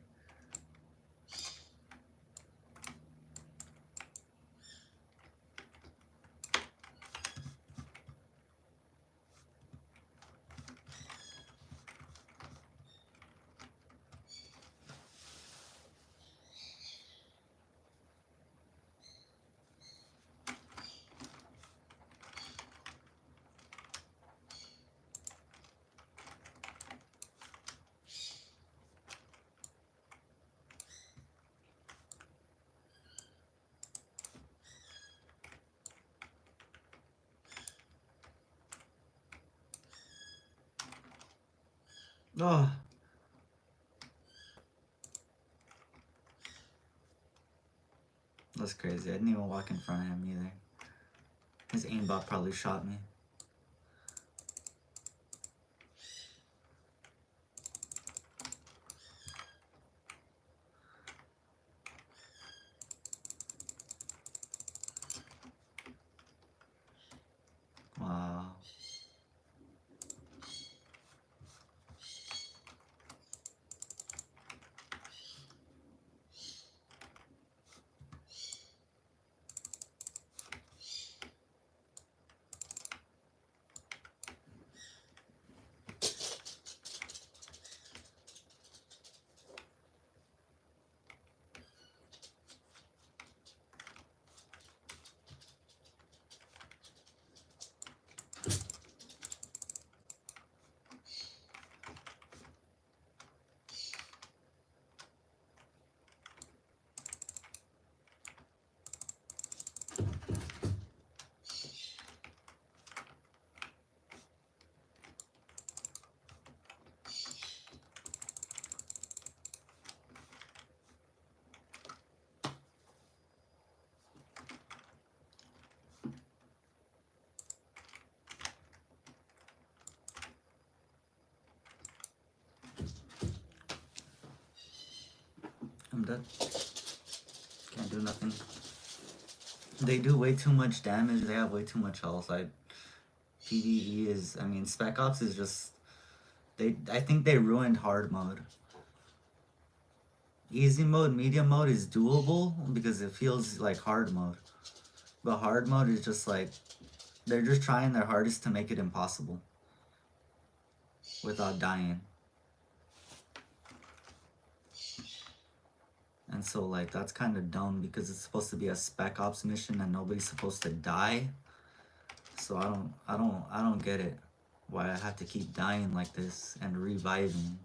Oh. That's crazy. I didn't even walk in front of him either. His aimbot probably shot me. Wow. I'm dead. Can't do nothing. They do way too much damage. They have way too much health. Like PvE is, I mean, Spec Ops is just. I think they ruined hard mode. Easy mode, medium mode is doable because it feels like hard mode. But hard mode is just like they're just trying their hardest to make it impossible without dying. And so like that's kind of dumb because it's supposed to be a Spec Ops mission and nobody's supposed to die. So I don't get it. Why I have to keep dying like this and reviving.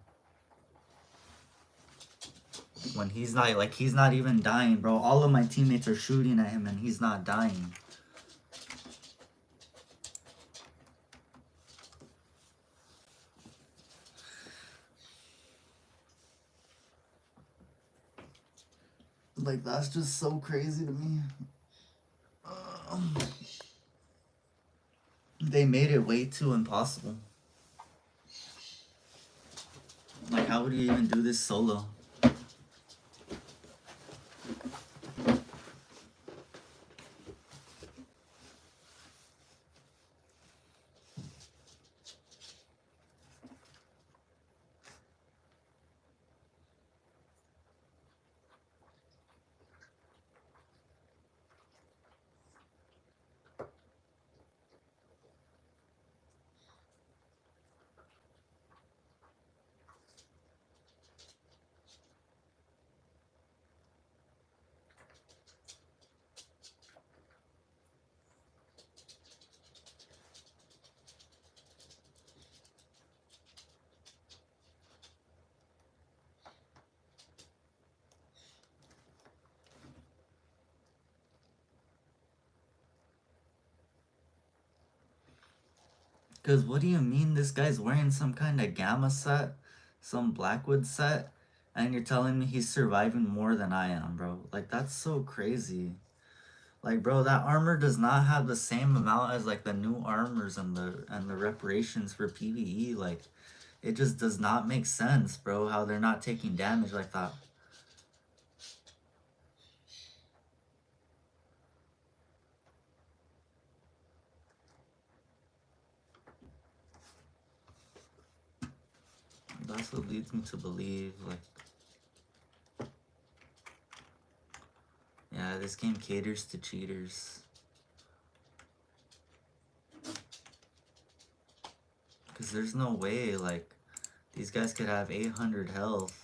When he's not even dying, bro. All of my teammates are shooting at him and he's not dying. Like that's just so crazy to me. They made it way too impossible. Like how would you even do this solo? Cause what do you mean this guy's wearing some kind of gamma set, some Blackwood set, and you're telling me he's surviving more than I am, bro? Like that's so crazy. Like bro, that armor does not have the same amount as like the new armors and the reparations for PvE. Like it just does not make sense, bro, how they're not taking damage like that. That's what leads me to believe, like, yeah, this game caters to cheaters. Because there's no way, like, these guys could have 800 health.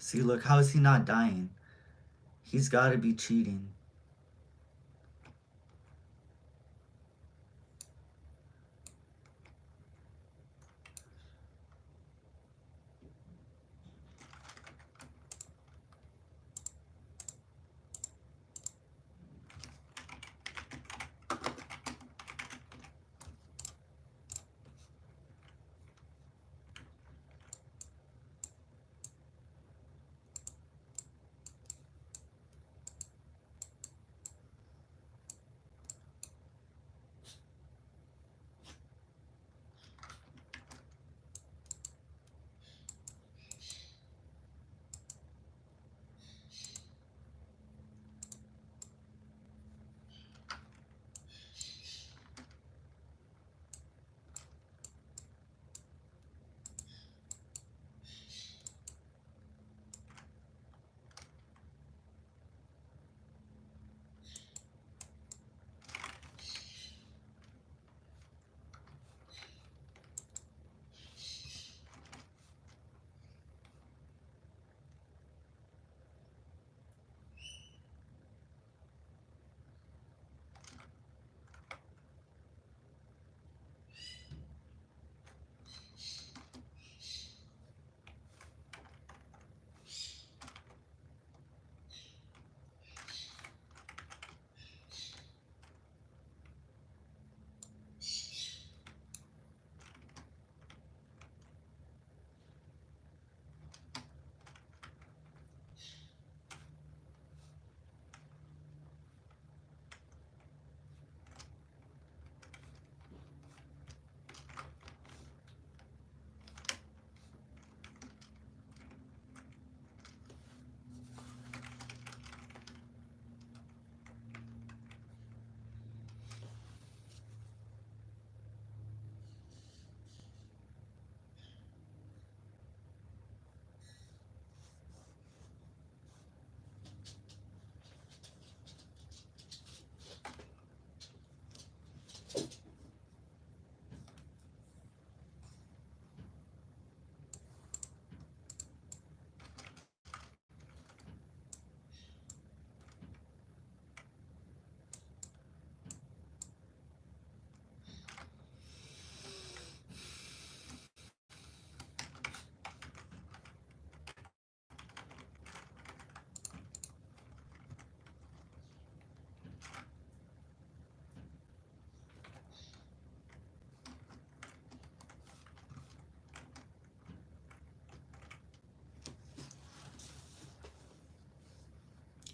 See, look, how is he not dying? He's gotta be cheating.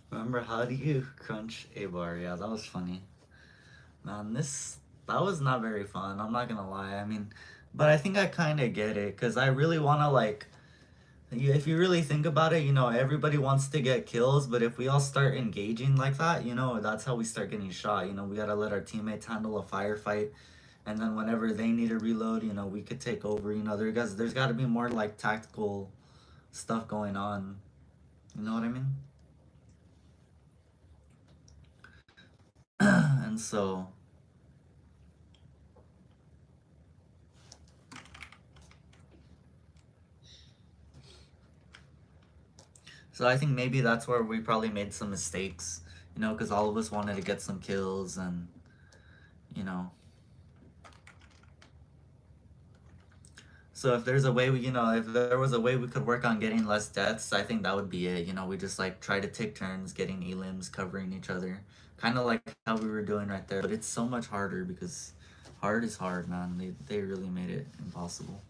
Remember, how do you crunch a bar? Yeah, that was funny. Man, that was not very fun. I'm not gonna lie. I mean, but I think I kind of get it because I really want to, like, if you really think about it, everybody wants to get kills, but if we all start engaging like that, that's how we start getting shot. We gotta let our teammates handle a firefight, and then whenever they need a reload, you know, we could take over. You know, there's got to be more like tactical stuff going on. You know what I mean? And so I think maybe that's where we probably made some mistakes. You know, because all of us wanted to get some kills, and you know. So if there's a way we, you know, if there was a way we could work on getting less deaths, I think that would be it. You know, we just like try to take turns getting elims, covering each other, kind of like how we were doing right there. But it's so much harder because hard is hard, man. They really made it impossible.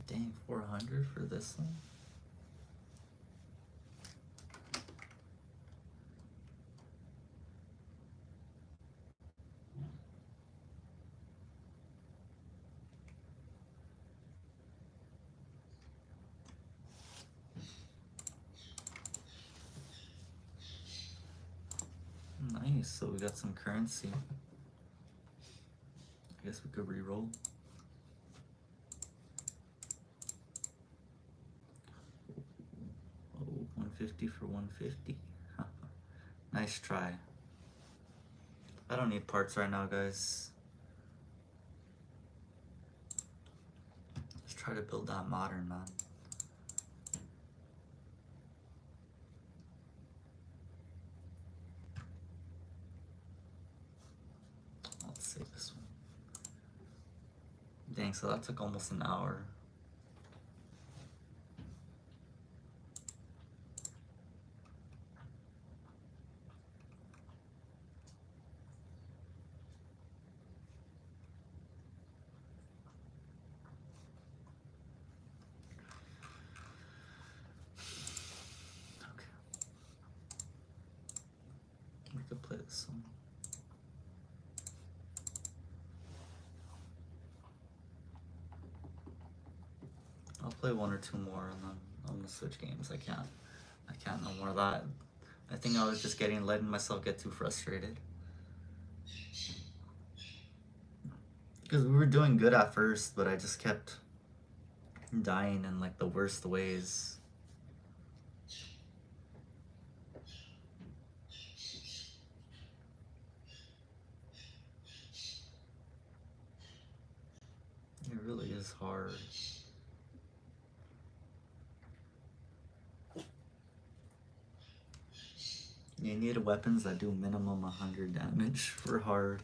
Dang, 400 for this one. Nice. So we got some currency. I guess we could re-roll. Oh, 150 for 150. Nice try. I don't need parts right now, guys. Let's try to build that modern, man. Let's save this one. Dang, so that took almost an hour. Okay. We could play this one. I'll play one or two more and then I'm gonna switch games. I can't no more of that. I think I was just letting myself get too frustrated. Because we were doing good at first, but I just kept dying in like the worst ways. It really is hard. You need weapons that do minimum 100 damage for hard.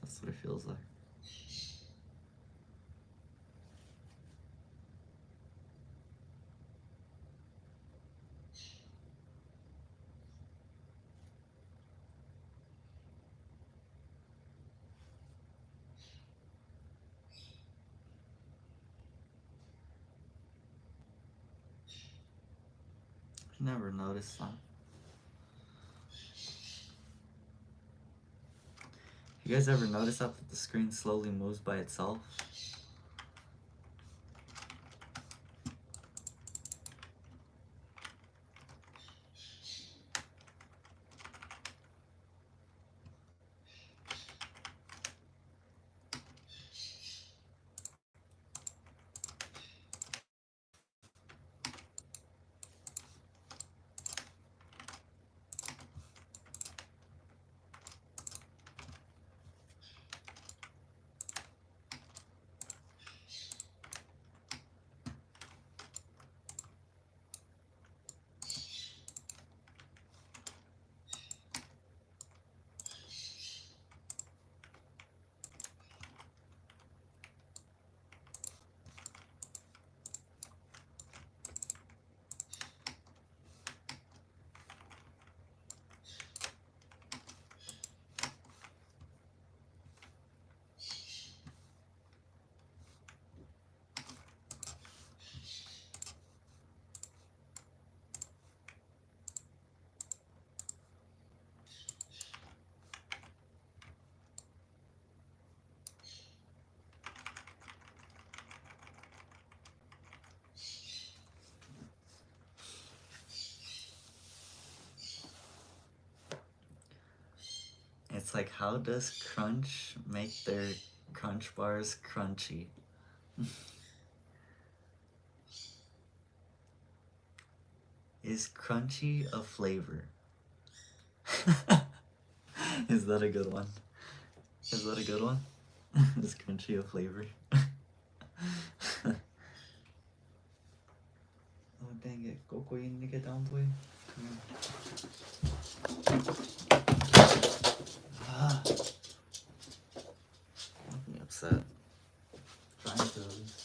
That's what it feels like. I never noticed that. You guys ever notice that the screen slowly moves by itself? It's like, how does Crunch make their Crunch bars crunchy? Is crunchy a flavor? Is that a good one? Is that a good one? Is crunchy a flavor? Oh dang it, Coco, you need to get down, boy. Come here. Ah, making me upset. Trying to at least.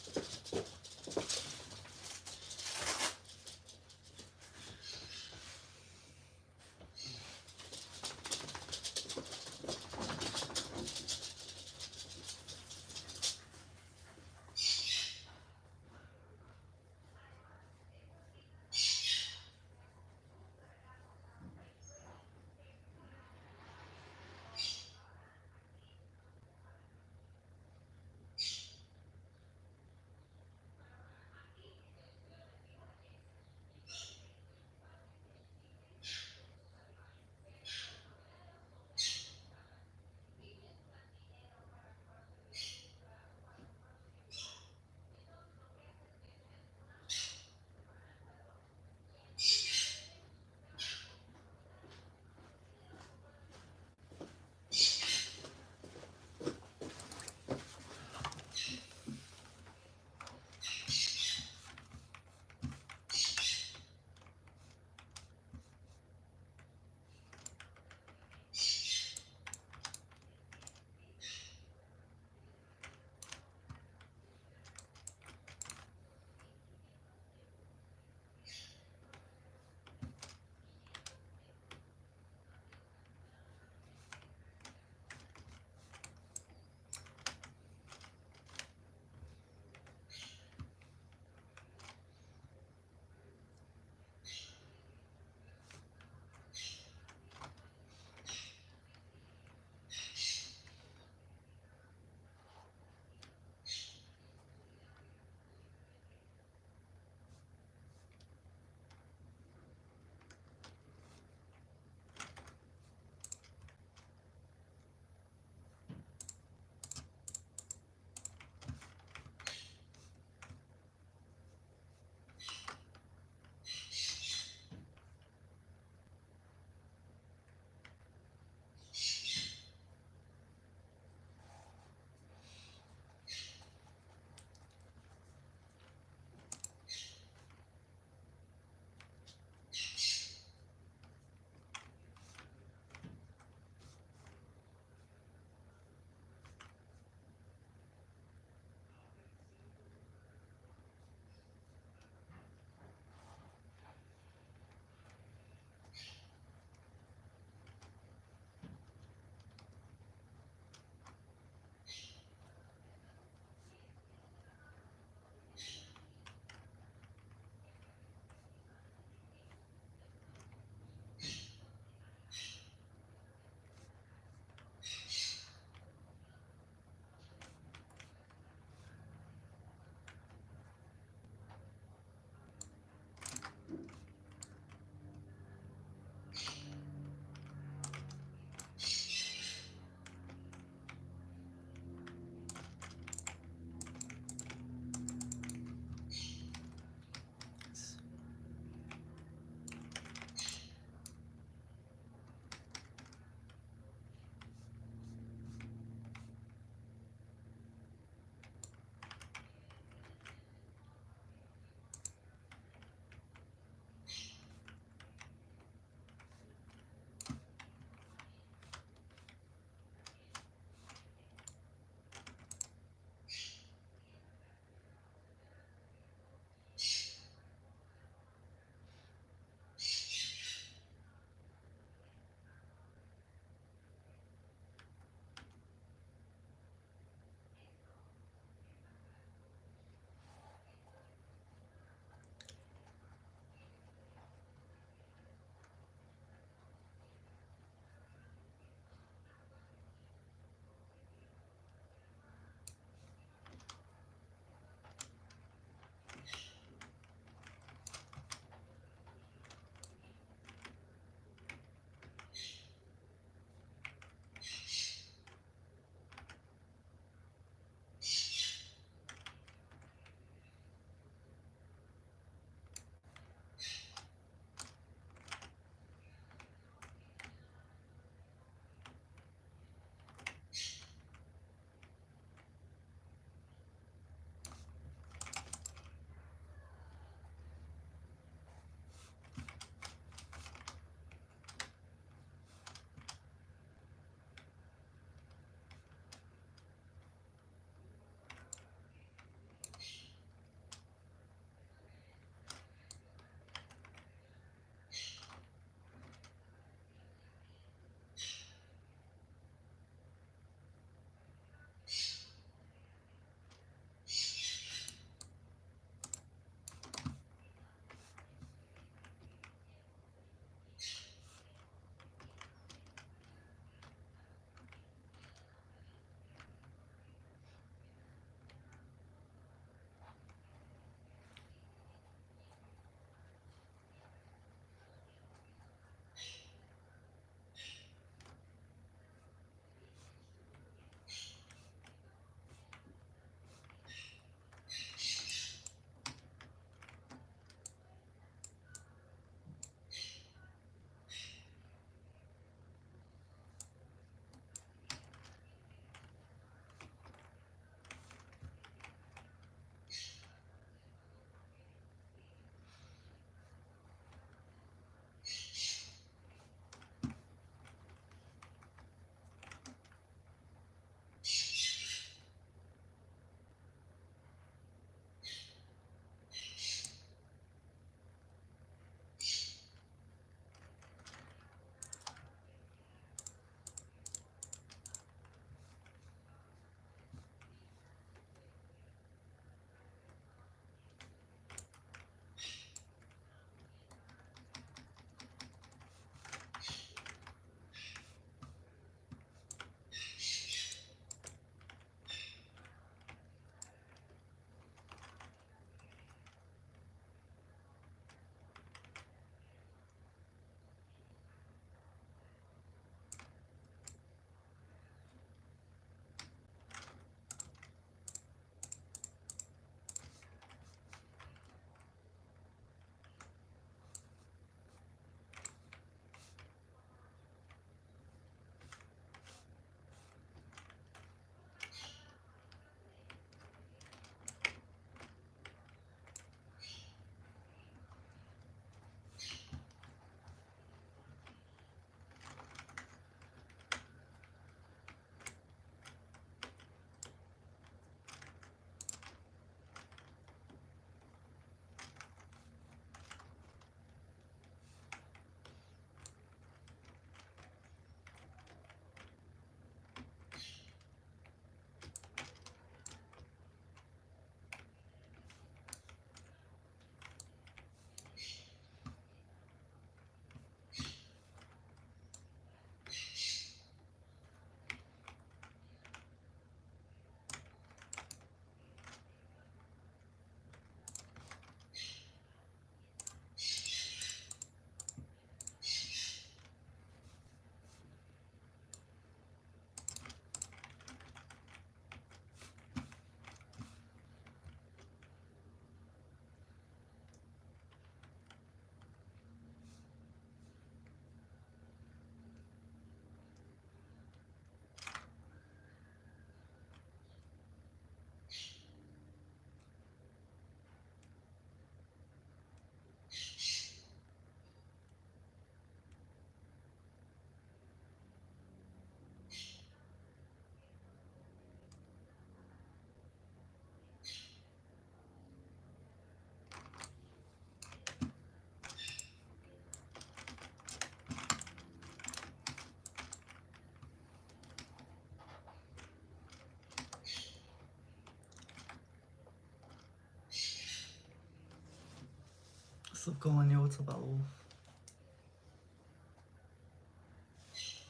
What's up, going? Yo, what's up, Owl?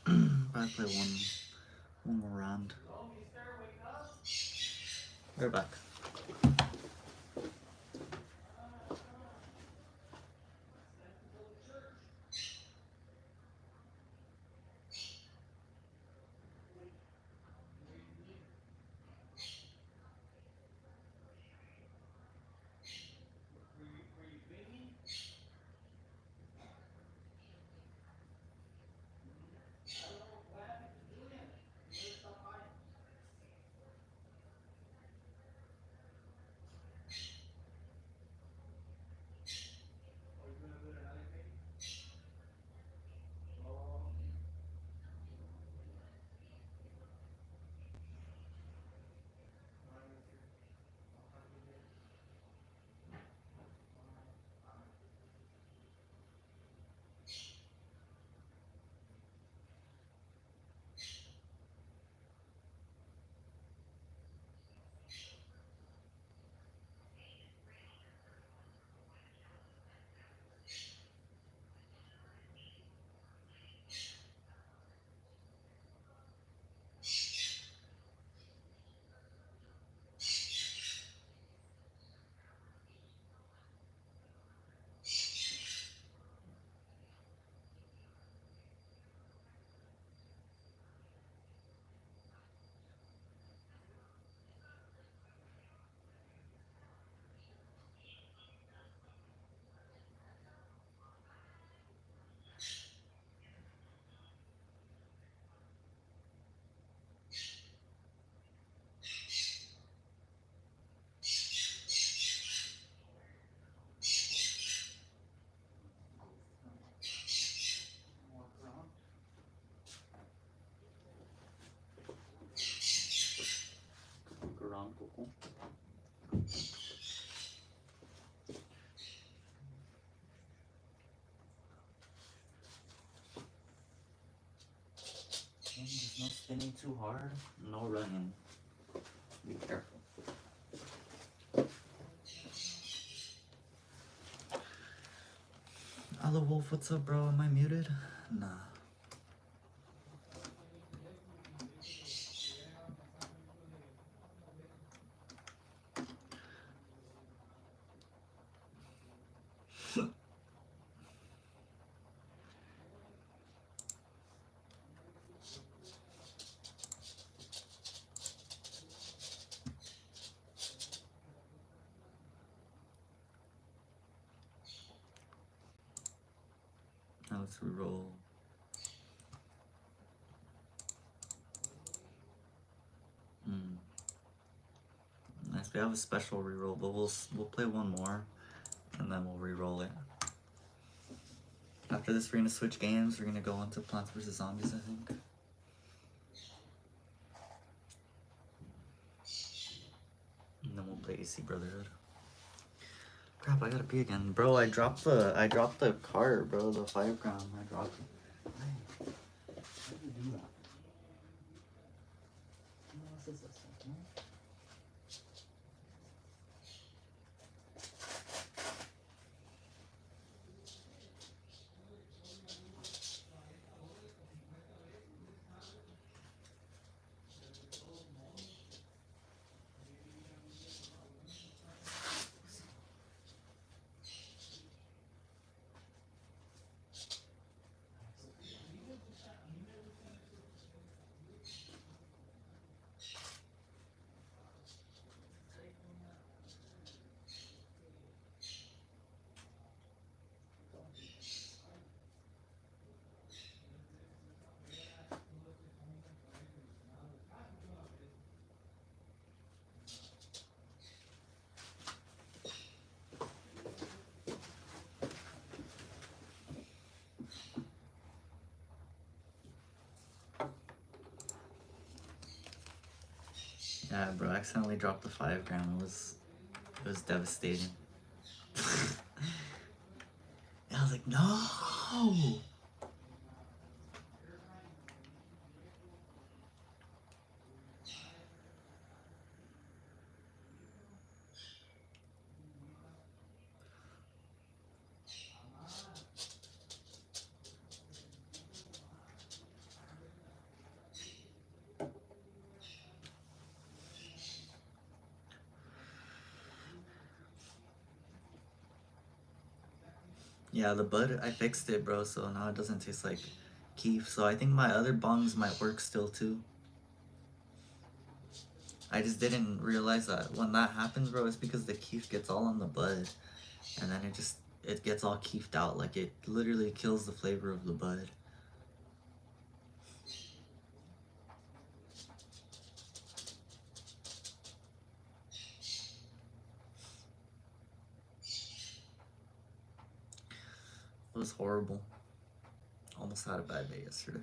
I play one more round. We're back. There's no spinning too hard, no running. Be careful. Hello Wolf, what's up, bro? Am I muted? Nah. Now let's reroll. Nice. We have a special reroll, but we'll play one more, and then we'll reroll it. After this, we're gonna switch games. We're gonna go into Plants vs Zombies, I think. And then we'll play AC Brotherhood. Crap, I gotta pee again, bro. I dropped the cart, bro. The 5 gram. I dropped it. Why did you do that? Yeah, bro, I accidentally dropped the 5 gram. It was devastating. I was like, no! Yeah, the bud, I fixed it, bro, so now it doesn't taste like keef. So I think my other bongs might work still too. I just didn't realize that when that happens, bro, it's because the keef gets all on the bud, and then it gets all keefed out. Like it literally kills the flavor of the bud. It was horrible. Almost had a bad day yesterday.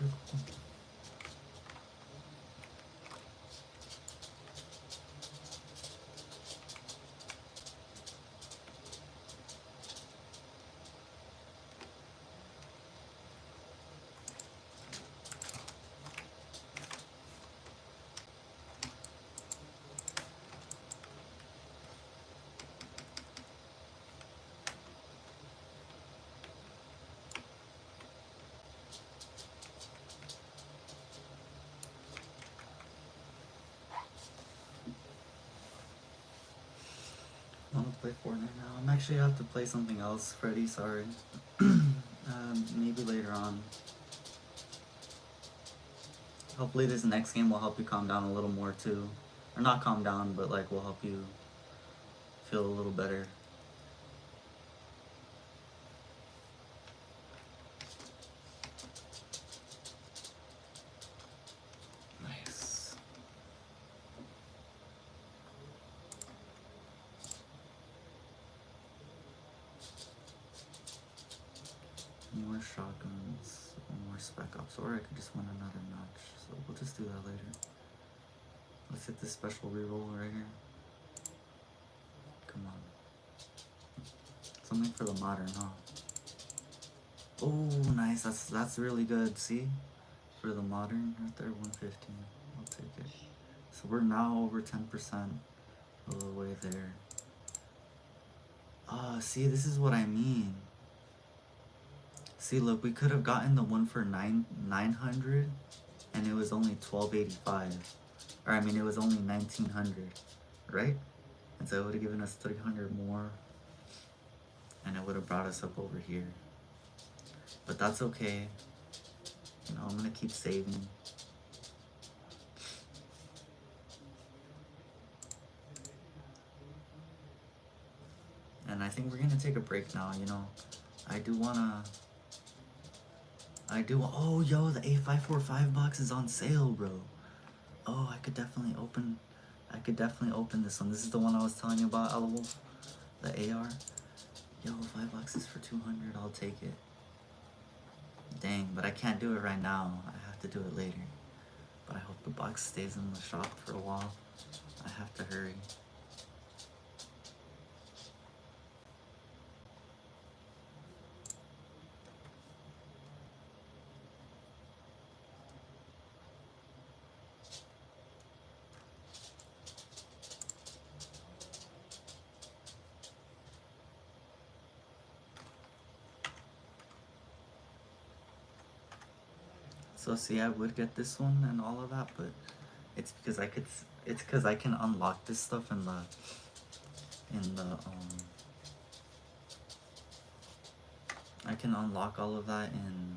cool. I want to play Fortnite now. I'm actually have to play something else, Freddy. Sorry. Maybe later on. Hopefully this next game will help you calm down a little more too. Or not calm down, but like will help you feel a little better. Nice. More shotguns, more spec ops, or I could just win another match. So we'll just do that later. Let's hit this special reroll right here. Come on. Something for the modern, huh? Oh, nice. That's really good. See? For the modern, right there, 115. I'll take it. So we're now over 10% of the way there. See, this is what I mean. See, look, we could have gotten the one for 900, and it was only 1285. Or I mean, it was only 1900, right? And so it would have given us 300 more, and it would have brought us up over here. But that's okay. You know, I'm gonna keep saving. And I think we're gonna take a break now, you know. Oh, yo, the A545 box is on sale, bro. Oh, I could definitely open this one. This is the one I was telling you about, Wolf. The AR. Yo, 5 boxes for 200, I'll take it. Dang, but I can't do it right now. I have to do it later. But I hope the box stays in the shop for a while. I have to hurry. So see, I would get this one and all of that, but it's because I can unlock this stuff in the I can unlock all of that in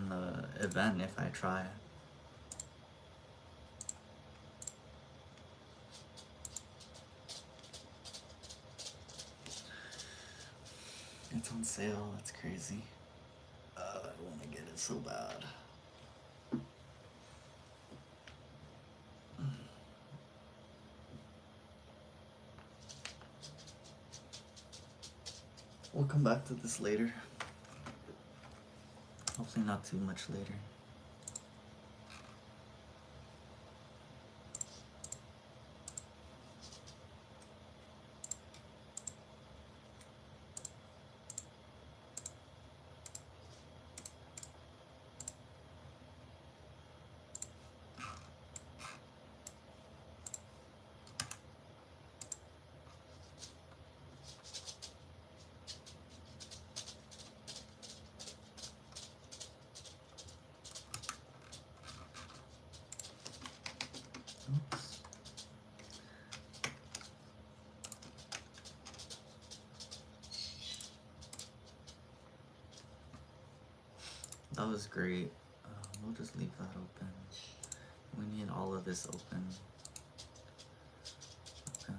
the event if I try. It's on sale. That's crazy. I want to get it so bad. We'll come back to this later. Hopefully not too much later. Oops. That was great. We'll just leave that open. We need all of this open. Okay.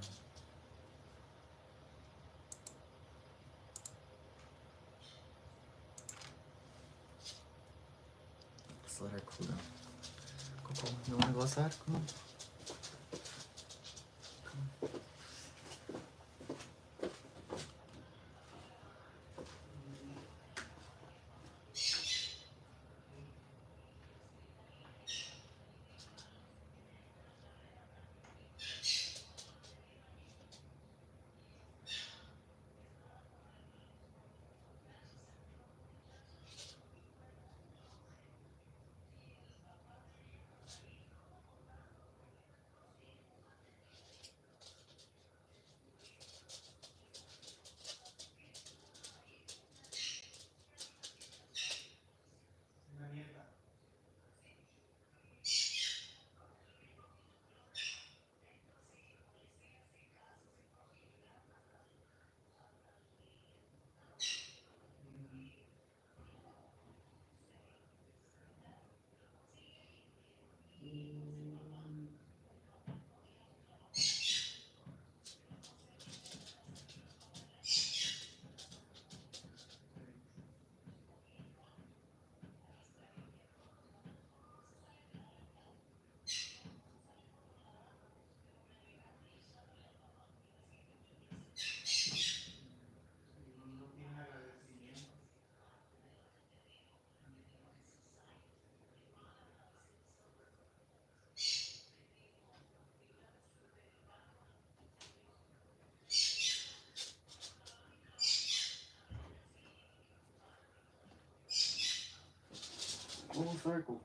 Let's let her cool down. Coco, you wanna go outside? Come on. circle.